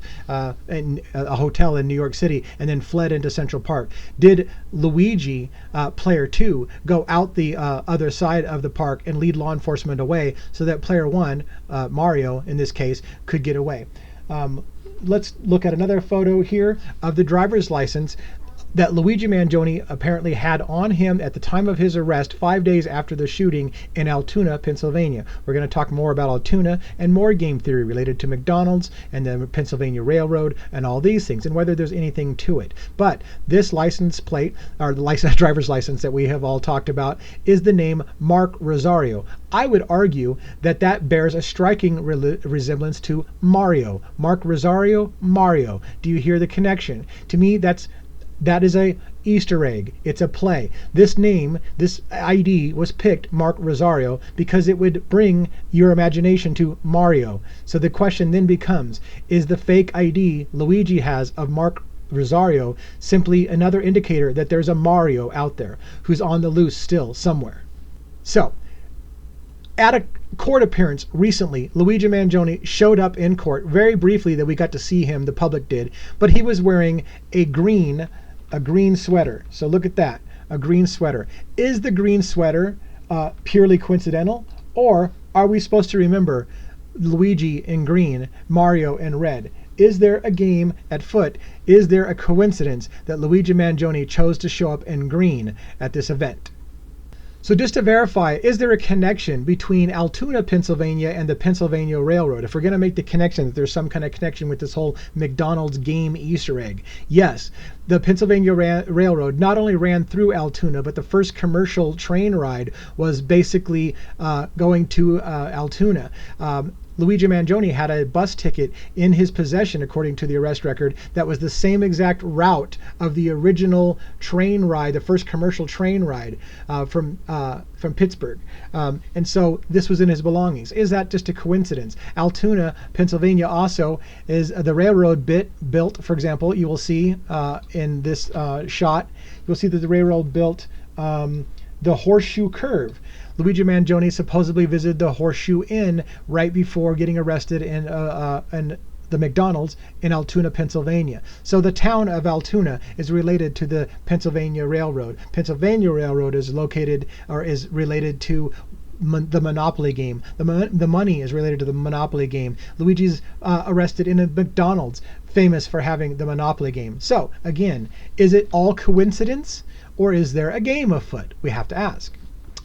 in a hotel in New York City and then fled into Central Park? Did Luigi, player two, go out the other side of the park and lead law enforcement away so that player one, Mario in this case, could get away? Let's look at another photo here of the driver's license. that Luigi Mangione apparently had on him at the time of his arrest 5 days after the shooting in Altoona, Pennsylvania. We're going to talk more about Altoona and more game theory related to McDonald's and the Pennsylvania Railroad and all these things and whether there's anything to it. But this license plate, or the driver's license that we have all talked about, is the name Mark Rosario. I would argue that that bears a striking resemblance to Mario. Mark Rosario, Mario. Do you hear the connection? To me, that is a Easter egg. It's a play. This name, this ID was picked, Mark Rosario, because it would bring your imagination to Mario. So the question then becomes, is the fake ID Luigi has of Mark Rosario simply another indicator that there's a Mario out there who's on the loose still somewhere? So, at a court appearance recently, Luigi Mangione showed up in court very briefly that we got to see him, the public did, but he was wearing a green sweater. So look at that, a green sweater. Is the green sweater purely coincidental, or are we supposed to remember Luigi in green, Mario in red? Is there a game at foot? Is there a coincidence that Luigi Mangione chose to show up in green at this event? So just to verify, is there a connection between Altoona, Pennsylvania and the Pennsylvania Railroad? If we're going to make the connection that there's some kind of connection with this whole McDonald's game Easter egg. Yes, the Pennsylvania Railroad not only ran through Altoona, but the first commercial train ride was basically going to Altoona. Luigi Mangione had a bus ticket in his possession, according to the arrest record, that was the same exact route of the original train ride, the first commercial train ride from Pittsburgh. And so this was in his belongings. Is that just a coincidence? Altoona, Pennsylvania also is the railroad built, for example, you will see in this shot, you'll see that the railroad built the Horseshoe Curve. Luigi Mangione supposedly visited the Horseshoe Inn right before getting arrested in the McDonald's in Altoona, Pennsylvania. So the town of Altoona is related to the Pennsylvania Railroad. Pennsylvania Railroad is located or is related to the Monopoly game. The money is related to the Monopoly game. Luigi's arrested in a McDonald's, famous for having the Monopoly game. So again, is it all coincidence, or is there a game afoot? We have to ask.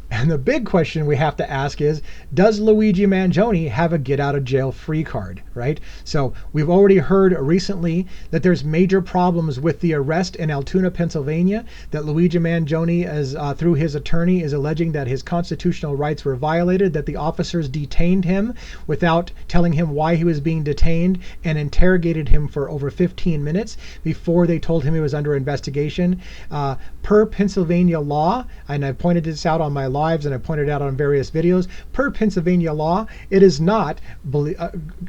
And the big question we have to ask is, does Luigi Mangione have a get out of jail free card, right? So we've already heard recently that there's major problems with the arrest in Altoona, Pennsylvania, that Luigi Mangione, through his attorney, is alleging that his constitutional rights were violated, that the officers detained him without telling him why he was being detained and interrogated him for over 15 minutes before they told him he was under investigation. Per Pennsylvania law, and I've pointed this out on my lives and I've pointed out on various videos, per Pennsylvania law, it is not,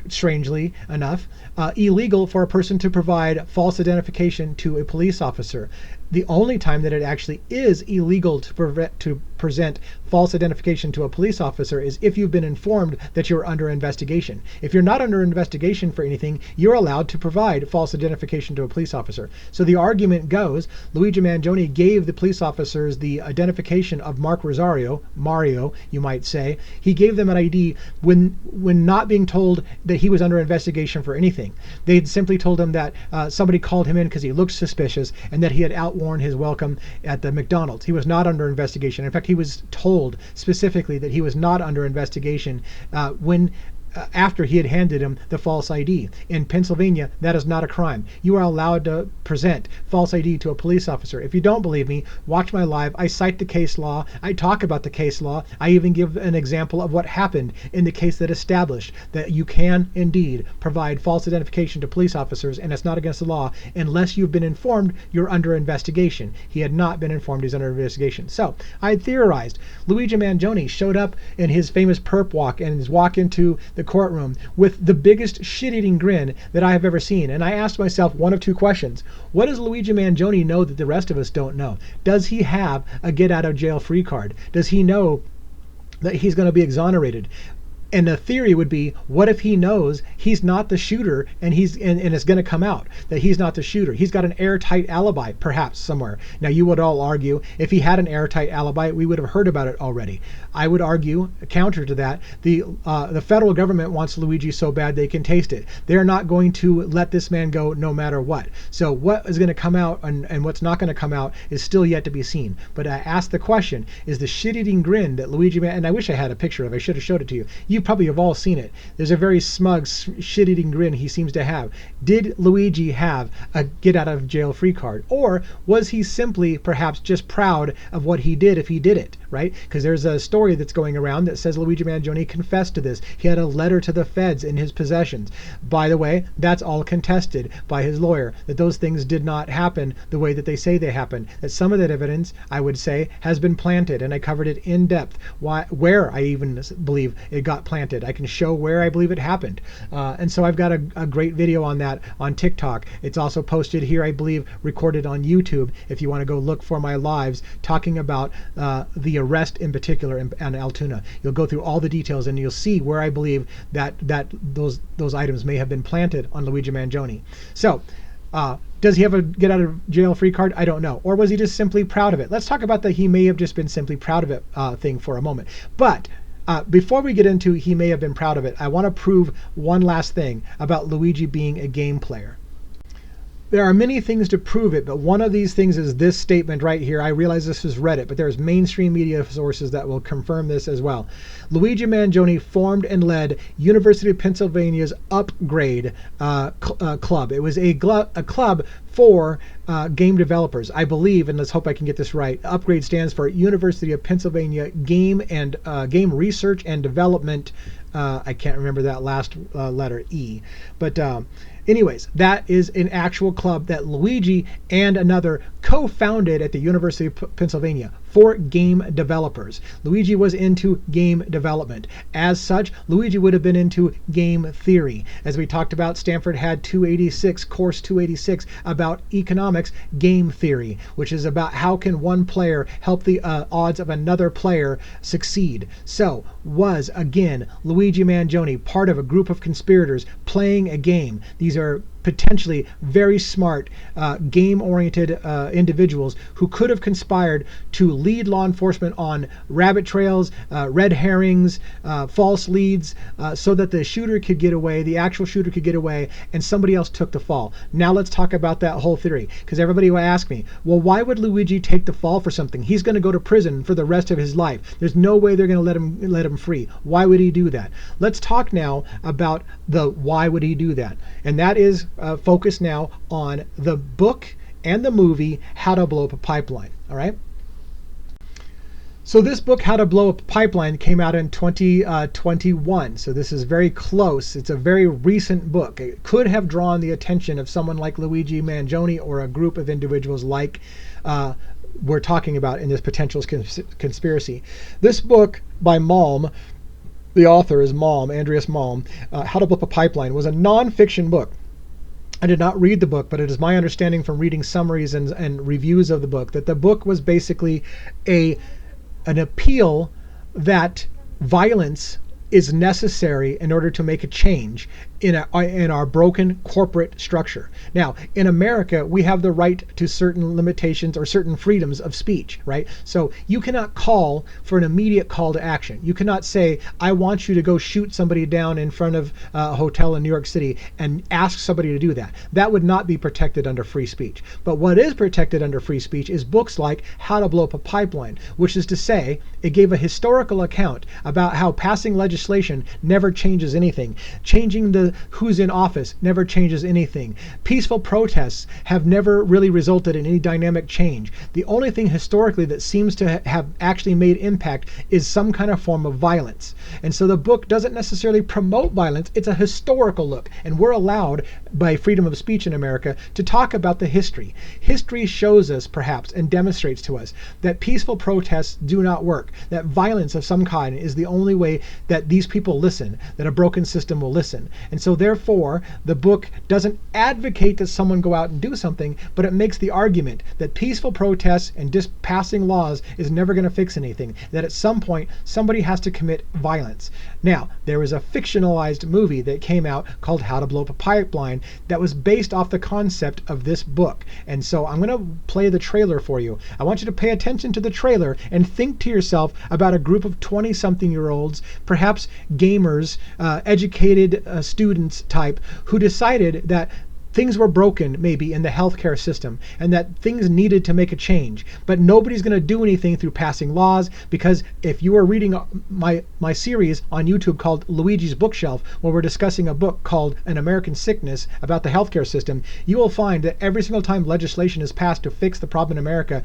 strangely enough, illegal for a person to provide false identification to a police officer. The only time that it actually is illegal to present false identification to a police officer is if you've been informed that you're under investigation. If you're not under investigation for anything, you're allowed to provide false identification to a police officer. So the argument goes, Luigi Mangione gave the police officers the identification of Mark Rosario, Mario, you might say. He gave them an ID when not being told that he was under investigation for anything. They simply told him that somebody called him in because he looked suspicious and that he had outworn his welcome at the McDonald's. He was not under investigation. In fact, he was told specifically that he was not under investigation after he had handed him the false ID. In Pennsylvania, that is not a crime. You are allowed to present false ID to a police officer. If you don't believe me, watch my live. I cite the case law. I talk about the case law. I even give an example of what happened in the case that established that you can indeed provide false identification to police officers, and it's not against the law unless you've been informed you're under investigation. He had not been informed he's under investigation. So I had theorized Luigi Mangione showed up in his famous perp walk and his walk into the courtroom with the biggest shit-eating grin that I have ever seen. And I asked myself one of two questions. What does Luigi Mangione know that the rest of us don't know? Does he have a get-out-of-jail-free card? Does he know that he's going to be exonerated? And the theory would be, what if he knows he's not the shooter and it's going to come out that he's not the shooter? He's got an airtight alibi, perhaps somewhere. Now, you would all argue if he had an airtight alibi, we would have heard about it already. I would argue, counter to that, the federal government wants Luigi so bad they can taste it. They're not going to let this man go no matter what. So what is going to come out and what's not going to come out is still yet to be seen. But I ask the question, is the shit-eating grin that Luigi, and I wish I had a picture of it, I should have showed it to you. You probably have all seen it. There's a very smug, shit-eating grin he seems to have. Did Luigi have a get-out-of-jail-free card? Or was he simply, perhaps, just proud of what he did if he did it, right? Because there's a story that's going around that says Luigi Mangione confessed to this. He had a letter to the feds in his possessions. By the way, that's all contested by his lawyer, that those things did not happen the way that they say they happened. That some of that evidence, I would say, has been planted, and I covered it in depth. Where I even believe it got planted. I can show where I believe it happened. And so I've got a great video on that on TikTok. It's also posted here, I believe, recorded on YouTube, if you want to go look for my lives talking about the arrest in particular in Altoona. You'll go through all the details and you'll see where I believe that those items may have been planted on Luigi Mangione. So, does he have a get out of jail free card? I don't know. Or was he just simply proud of it? Let's talk about the he may have just been simply proud of it thing for a moment. But before we get into he may have been proud of it, I want to prove one last thing about Luigi being a game player. There are many things to prove it, but one of these things is this statement right here. I realize this is Reddit, but there's mainstream media sources that will confirm this as well. Luigi Mangione formed and led University of Pennsylvania's Upgrade Club. It was a club for game developers, I believe, and let's hope I can get this right. Upgrade stands for University of Pennsylvania Game Research and Development. I can't remember that last letter, E. But anyways, that is an actual club that Luigi and another co-founded at the University of Pennsylvania for game developers. Luigi was into game development. As such, Luigi would have been into game theory. As we talked about, Stanford had course 286 about economics, game theory, which is about how can one player help the odds of another player succeed. So, was, again, Luigi Mangione part of a group of conspirators playing a game? These are potentially very smart, game-oriented individuals who could have conspired to lead law enforcement on rabbit trails, red herrings, false leads, so that the shooter could get away, the actual shooter could get away, and somebody else took the fall. Now let's talk about that whole theory, because everybody will ask me, well, why would Luigi take the fall for something? He's going to go to prison for the rest of his life. There's no way they're going to let him free. Why would he do that? Let's talk now about the why would he do that, and that is focus now on the book and the movie How to Blow Up a Pipeline. All right. So this book, How to Blow Up a Pipeline, came out in 2021. So this is very close. It's a very recent book. It could have drawn the attention of someone like Luigi Mangione or a group of individuals like we're talking about in this potential conspiracy. This book by Malm, the author is Malm, Andreas Malm, How to Blow Up a Pipeline, was a non-fiction book. I did not read the book, but it is my understanding from reading summaries and reviews of the book that the book was basically an appeal that violence is necessary in order to make a change in our broken corporate structure. Now, in America, we have the right to certain limitations or certain freedoms of speech, right? So you cannot call for an immediate call to action. You cannot say, I want you to go shoot somebody down in front of a hotel in New York City and ask somebody to do that. That would not be protected under free speech. But what is protected under free speech is books like How to Blow Up a Pipeline, which is to say, it gave a historical account about how passing legislation never changes anything. Changing who's in office never changes anything. Peaceful protests have never really resulted in any dynamic change. The only thing historically that seems to have actually made impact is some kind of form of violence. And so the book doesn't necessarily promote violence. It's a historical look. And we're allowed, by freedom of speech in America, to talk about the history. History shows us, perhaps, and demonstrates to us that peaceful protests do not work. That violence of some kind is the only way that these people listen, that a broken system will listen. And so therefore, the book doesn't advocate that someone go out and do something, but it makes the argument that peaceful protests and just passing laws is never going to fix anything, that at some point somebody has to commit violence. Now, there was a fictionalized movie that came out called How to Blow Up a Pipeline that was based off the concept of this book. And so I'm going to play the trailer for you. I want you to pay attention to the trailer and think to yourself about a group of 20-something-year-olds, perhaps gamers, educated students type, who decided that things were broken maybe in the healthcare system and that things needed to make a change. But nobody's going to do anything through passing laws, because if you are reading my series on YouTube called Luigi's Bookshelf, where we're discussing a book called An American Sickness about the healthcare system, you will find that every single time legislation is passed to fix the problem in America,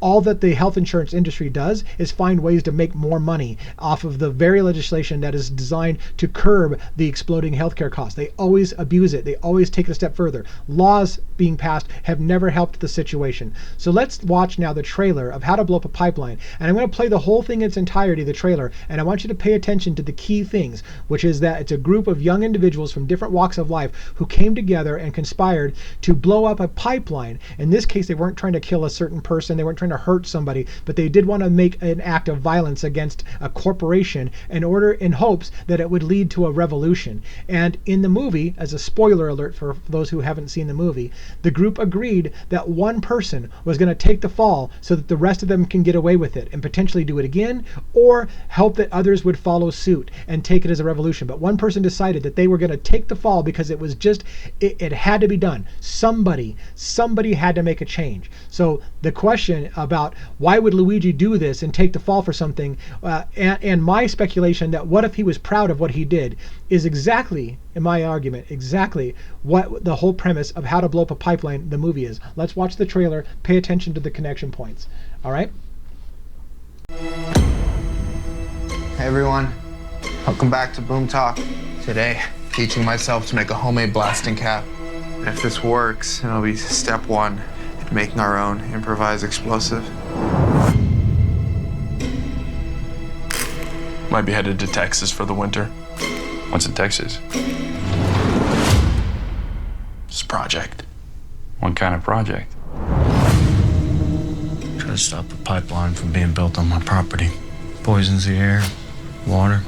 all that the health insurance industry does is find ways to make more money off of the very legislation that is designed to curb the exploding healthcare costs. They always abuse it. They always take it a step further. Laws being passed have never helped the situation. So let's watch now the trailer of How to Blow Up a Pipeline. And I'm going to play the whole thing in its entirety, the trailer, and I want you to pay attention to the key things, which is that it's a group of young individuals from different walks of life who came together and conspired to blow up a pipeline. In this case, they weren't trying to kill a certain person, they weren't trying to hurt somebody, but they did want to make an act of violence against a corporation in hopes that it would lead to a revolution. And in the movie, as a spoiler alert for those who haven't seen the movie, the group agreed that one person was going to take the fall so that the rest of them can get away with it and potentially do it again, or help that others would follow suit and take it as a revolution. But one person decided that they were going to take the fall because it was just, it had to be done. Somebody had to make a change. So the question about why would Luigi do this and take the fall for something, and my speculation that what if he was proud of what he did, is exactly, in my argument, exactly what the whole premise of How to Blow Up a Pipeline, the movie, is. Let's watch the trailer, pay attention to the connection points. All right? Hey everyone, welcome back to Boom Talk. Today, teaching myself to make a homemade blasting cap. And if this works, it'll be step one in making our own improvised explosive. Might be headed to Texas for the winter. What's in Texas? It's a project. What kind of project? Try to stop a pipeline from being built on my property. Poisons the air, water.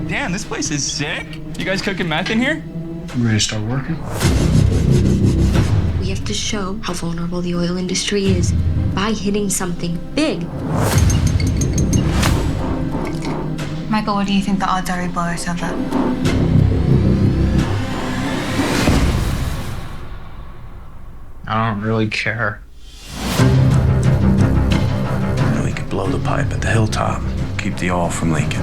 Damn, this place is sick. You guys cooking meth in here? You ready to start working? We have to show how vulnerable the oil industry is by hitting something big. Michael, what do you think the odds are we blow ourselves up? I don't really care. We could blow the pipe at the hilltop, keep the oil from leaking.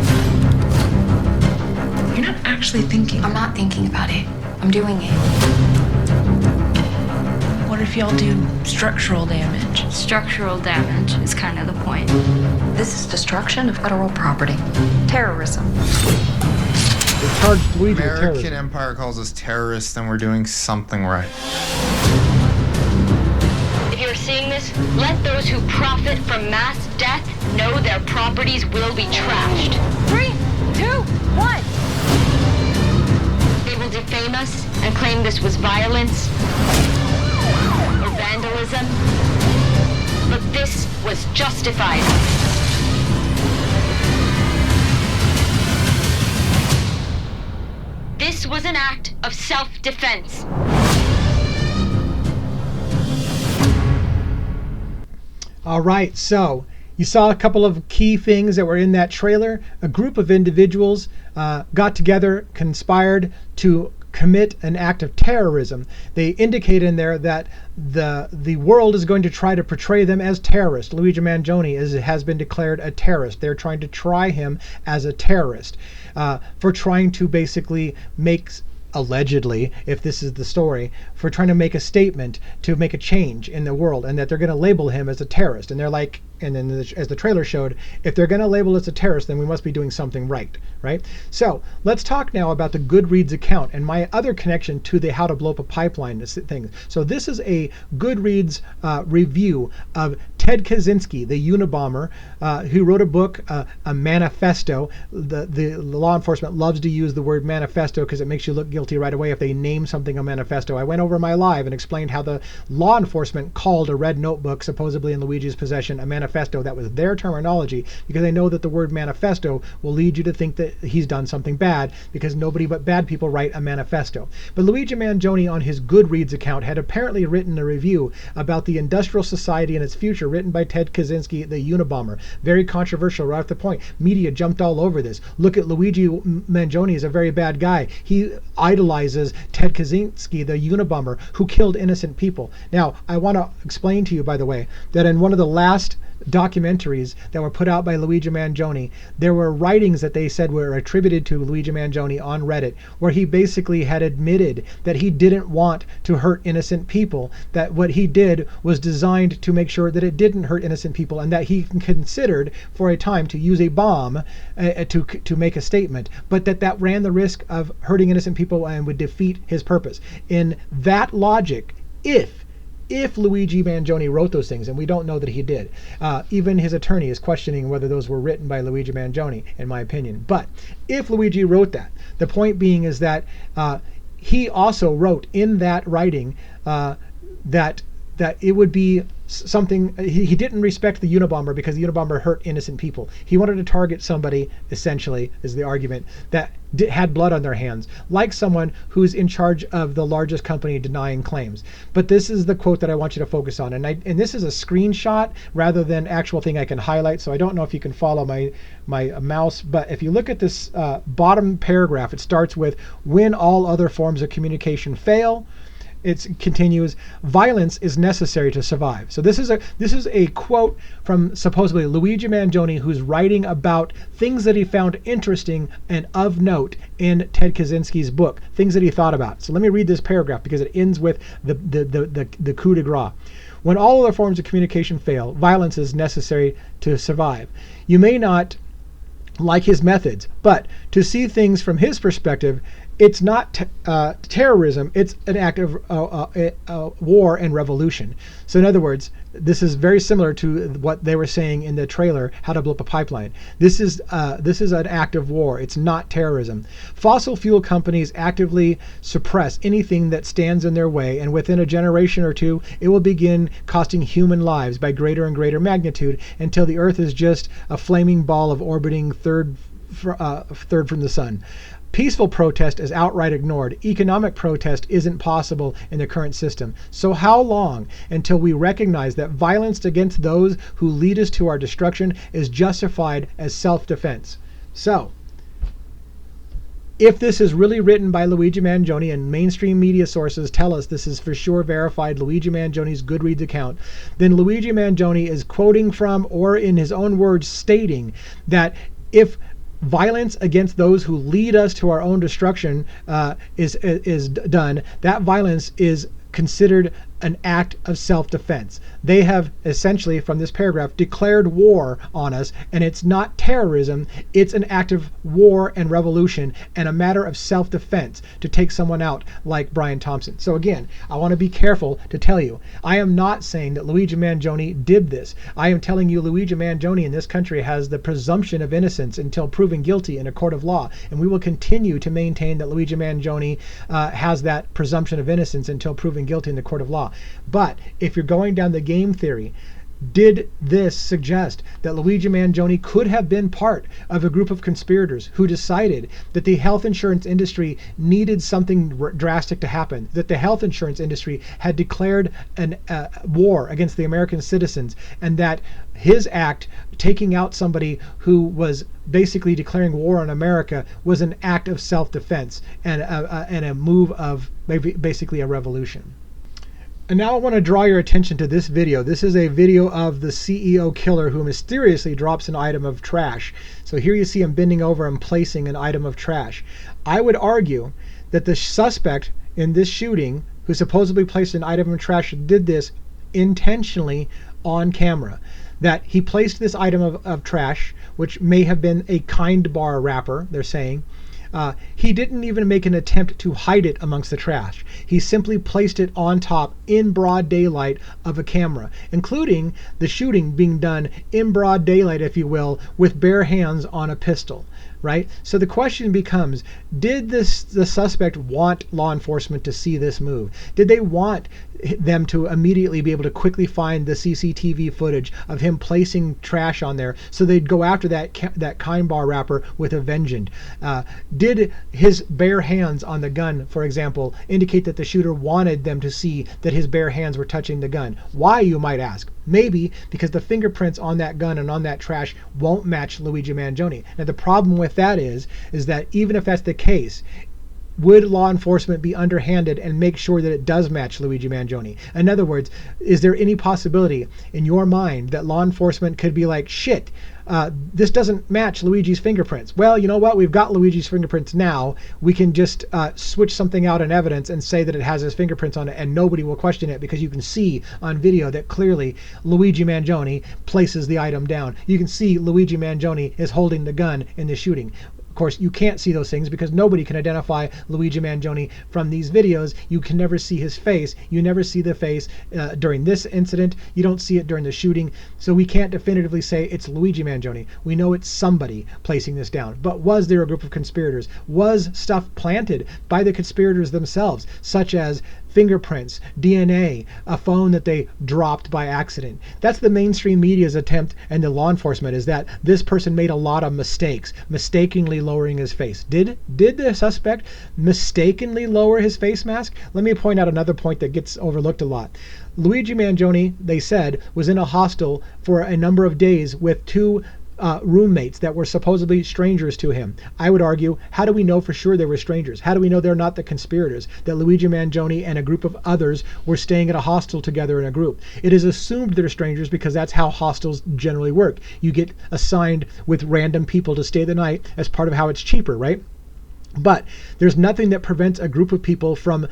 You're not actually thinking. I'm not thinking about it. I'm doing it. What if y'all do structural damage? Structural damage is kind of the point. This is destruction of federal property. Terrorism. They charged Luigi with American terrorism. Empire calls us terrorists, then we're doing something right. If you're seeing this, let those who profit from mass death know their properties will be trashed. 3, 2, 1. They will defame us and claim this was violence or vandalism, but this was justified. This was an act of self-defense. All right, so you saw a couple of key things that were in that trailer. A group of individuals got together, conspired to commit an act of terrorism. They indicate in there that the world is going to try to portray them as terrorists. Luigi Mangione has been declared a terrorist. They're trying to try him as a terrorist for trying to basically make, allegedly, if this is the story, for trying to make a statement to make a change in the world, and that they're going to label him as a terrorist. And they're like, and then as the trailer showed, if they're going to label us a terrorist, then we must be doing something right? So let's talk now about the Goodreads account and my other connection to the How to Blow Up a Pipeline thing. So this is a Goodreads review of Ted Kaczynski, the Unabomber, who wrote a book, a manifesto. The law enforcement loves to use the word manifesto because it makes you look guilty right away if they name something a manifesto. I went over my live and explained how the law enforcement called a red notebook supposedly in Luigi's possession a manifesto. That was their terminology because they know that the word manifesto will lead you to think that he's done something bad because nobody but bad people write a manifesto. But Luigi Mangione on his Goodreads account had apparently written a review about the industrial society and its future, written by Ted Kaczynski, the Unabomber. Very controversial right off the point. Media jumped all over this. Look at Luigi Mangione is a very bad guy. He idolizes Ted Kaczynski, the Unabomber, who killed innocent people. Now, I want to explain to you, by the way, that in one of the last documentaries that were put out by Luigi Mangione, there were writings that they said were attributed to Luigi Mangione on Reddit, where he basically had admitted that he didn't want to hurt innocent people, that what he did was designed to make sure that it didn't hurt innocent people, and that he considered for a time to use a bomb to make a statement, but that ran the risk of hurting innocent people and would defeat his purpose. In that logic, if Luigi Mangione wrote those things, and we don't know that he did, even his attorney is questioning whether those were written by Luigi Mangione, in my opinion. But if Luigi wrote that, the point being is that he also wrote in that writing that it would be something. He didn't respect the Unabomber because the Unabomber hurt innocent people. He wanted to target somebody, essentially, is the argument, that had blood on their hands, like someone who's in charge of the largest company denying claims. But this is the quote that I want you to focus on, and this is a screenshot rather than actual thing I can highlight, so I don't know if you can follow my mouse, but if you look at this bottom paragraph, it starts with, when all other forms of communication fail. It continues, violence is necessary to survive. So this is a quote from supposedly Luigi Mangione, who's writing about things that he found interesting and of note in Ted Kaczynski's book, things that he thought about. So let me read this paragraph because it ends with the coup de grace. When all other forms of communication fail, violence is necessary to survive. You may not like his methods, but to see things from his perspective, it's not terrorism, it's an act of war and revolution. So in other words, this is very similar to what they were saying in the trailer, How to Blow Up a Pipeline. This is an act of war. It's not terrorism. Fossil fuel companies actively suppress anything that stands in their way, and within a generation or two, it will begin costing human lives by greater and greater magnitude until the Earth is just a flaming ball of orbiting third from the sun. Peaceful protest is outright ignored. Economic protest isn't possible in the current system. So how long until we recognize that violence against those who lead us to our destruction is justified as self-defense? So, if this is really written by Luigi Mangione, and mainstream media sources tell us this is for sure verified Luigi Mangione's Goodreads account, then Luigi Mangione is quoting from, or in his own words stating, that if violence against those who lead us to our own destruction is done, that violence is considered an act of self-defense. They have essentially, from this paragraph, declared war on us, and it's not terrorism, it's an act of war and revolution and a matter of self-defense to take someone out like Brian Thompson. So again, I want to be careful to tell you, I am not saying that Luigi Mangione did this. I am telling you Luigi Mangione in this country has the presumption of innocence until proven guilty in a court of law, and we will continue to maintain that Luigi Mangione has that presumption of innocence until proven guilty in the court of law. But if you're going down the game theory, did this suggest that Luigi Mangione could have been part of a group of conspirators who decided that the health insurance industry needed something drastic to happen, that the health insurance industry had declared an war against the American citizens, and that his act, taking out somebody who was basically declaring war on America, was an act of self-defense and a move of basically a revolution? And now I want to draw your attention to this video. This is a video of the CEO killer who mysteriously drops an item of trash. So here you see him bending over and placing an item of trash. I would argue that the suspect in this shooting, who supposedly placed an item of trash, did this intentionally on camera. That he placed this item of trash, which may have been a Kind Bar wrapper, they're saying, He didn't even make an attempt to hide it amongst the trash. He simply placed it on top in broad daylight of a camera, including the shooting being done in broad daylight, if you will, with bare hands on a pistol. Right? So the question becomes, did the suspect want law enforcement to see this move? Did they want them to immediately be able to quickly find the CCTV footage of him placing trash on there so they'd go after that Kind Bar wrapper with a vengeance? Did his bare hands on the gun, for example, indicate that the shooter wanted them to see that his bare hands were touching the gun? Why, you might ask? Maybe because the fingerprints on that gun and on that trash won't match Luigi Mangione. Now the problem with that is that even if that's the case, would law enforcement be underhanded and make sure that it does match Luigi Mangione? In other words, is there any possibility in your mind that law enforcement could be like, shit, this doesn't match Luigi's fingerprints? Well, you know what? We've got Luigi's fingerprints now. We can just switch something out in evidence and say that it has his fingerprints on it, and nobody will question it because you can see on video that clearly Luigi Mangione places the item down. You can see Luigi Mangione is holding the gun in the shooting. Of course, you can't see those things because nobody can identify Luigi Mangione from these videos. You can never see his face. You never see the face during this incident. You don't see it during the shooting. So we can't definitively say it's Luigi Mangione. We know it's somebody placing this down. But was there a group of conspirators? Was stuff planted by the conspirators themselves, such as fingerprints, DNA, a phone that they dropped by accident? That's the mainstream media's attempt, and the law enforcement, is that this person made a lot of mistakes, mistakenly lowering his face. Did the suspect mistakenly lower his face mask? Let me point out another point that gets overlooked a lot. Luigi Mangione, they said, was in a hostel for a number of days with two roommates that were supposedly strangers to him. I would argue, how do we know for sure they were strangers? How do we know they're not the conspirators? That Luigi Mangione and a group of others were staying at a hostel together in a group. It is assumed they're strangers because that's how hostels generally work. You get assigned with random people to stay the night as part of how it's cheaper, right? But there's nothing that prevents a group of people from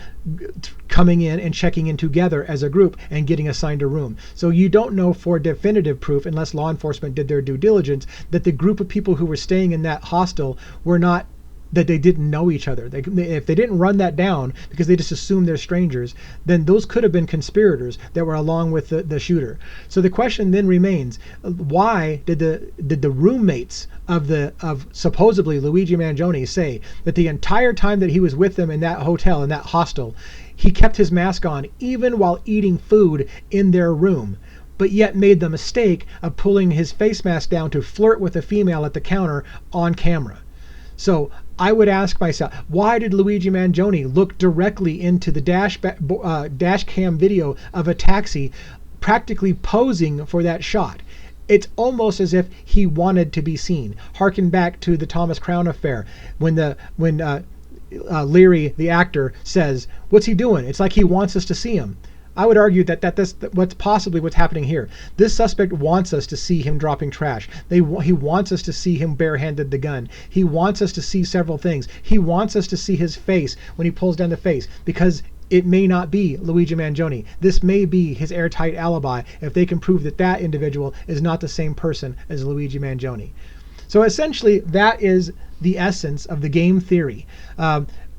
coming in and checking in together as a group and getting assigned a room. So you don't know for definitive proof, unless law enforcement did their due diligence, that the group of people who were staying in that hostel were not, that they didn't know each other. If they didn't run that down because they just assumed they're strangers, then those could have been conspirators that were along with the shooter. So the question then remains, why did the roommates of supposedly Luigi Mangione say that the entire time that he was with them in that hotel, in that hostel, he kept his mask on even while eating food in their room, but yet made the mistake of pulling his face mask down to flirt with a female at the counter on camera? So I would ask myself, why did Luigi Mangione look directly into the dash cam video of a taxi, practically posing for that shot? It's almost as if he wanted to be seen. Harken back to the Thomas Crown affair when Leary, the actor, says, "What's he doing?" It's like he wants us to see him. I would argue that that's what's happening here. This suspect wants us to see him dropping trash. He wants us to see him barehanded the gun. He wants us to see several things. He wants us to see his face when he pulls down the face, because it may not be Luigi Mangione. This may be his airtight alibi if they can prove that that individual is not the same person as Luigi Mangione. So essentially, that is the essence of the game theory.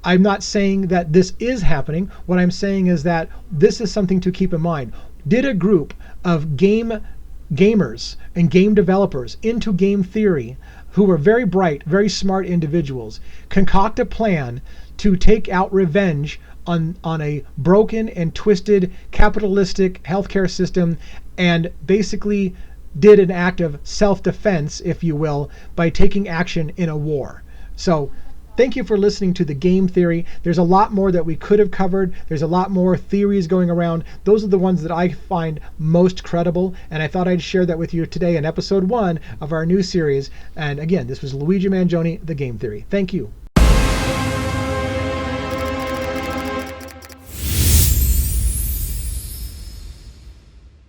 I'm not saying that this is happening. What I'm saying is that this is something to keep in mind. Did a group of gamers and game developers into game theory, who were very bright, very smart individuals, concoct a plan to take out revenge on a broken and twisted capitalistic healthcare system, and basically did an act of self-defense, if you will, by taking action in a war? So thank you for listening to the game theory. There's a lot more that we could have covered. There's a lot more theories going around. Those are the ones that I find most credible, and I thought I'd share that with you today in episode 1 of our new series. And again, this was Luigi Mangione, The Game Theory. Thank you.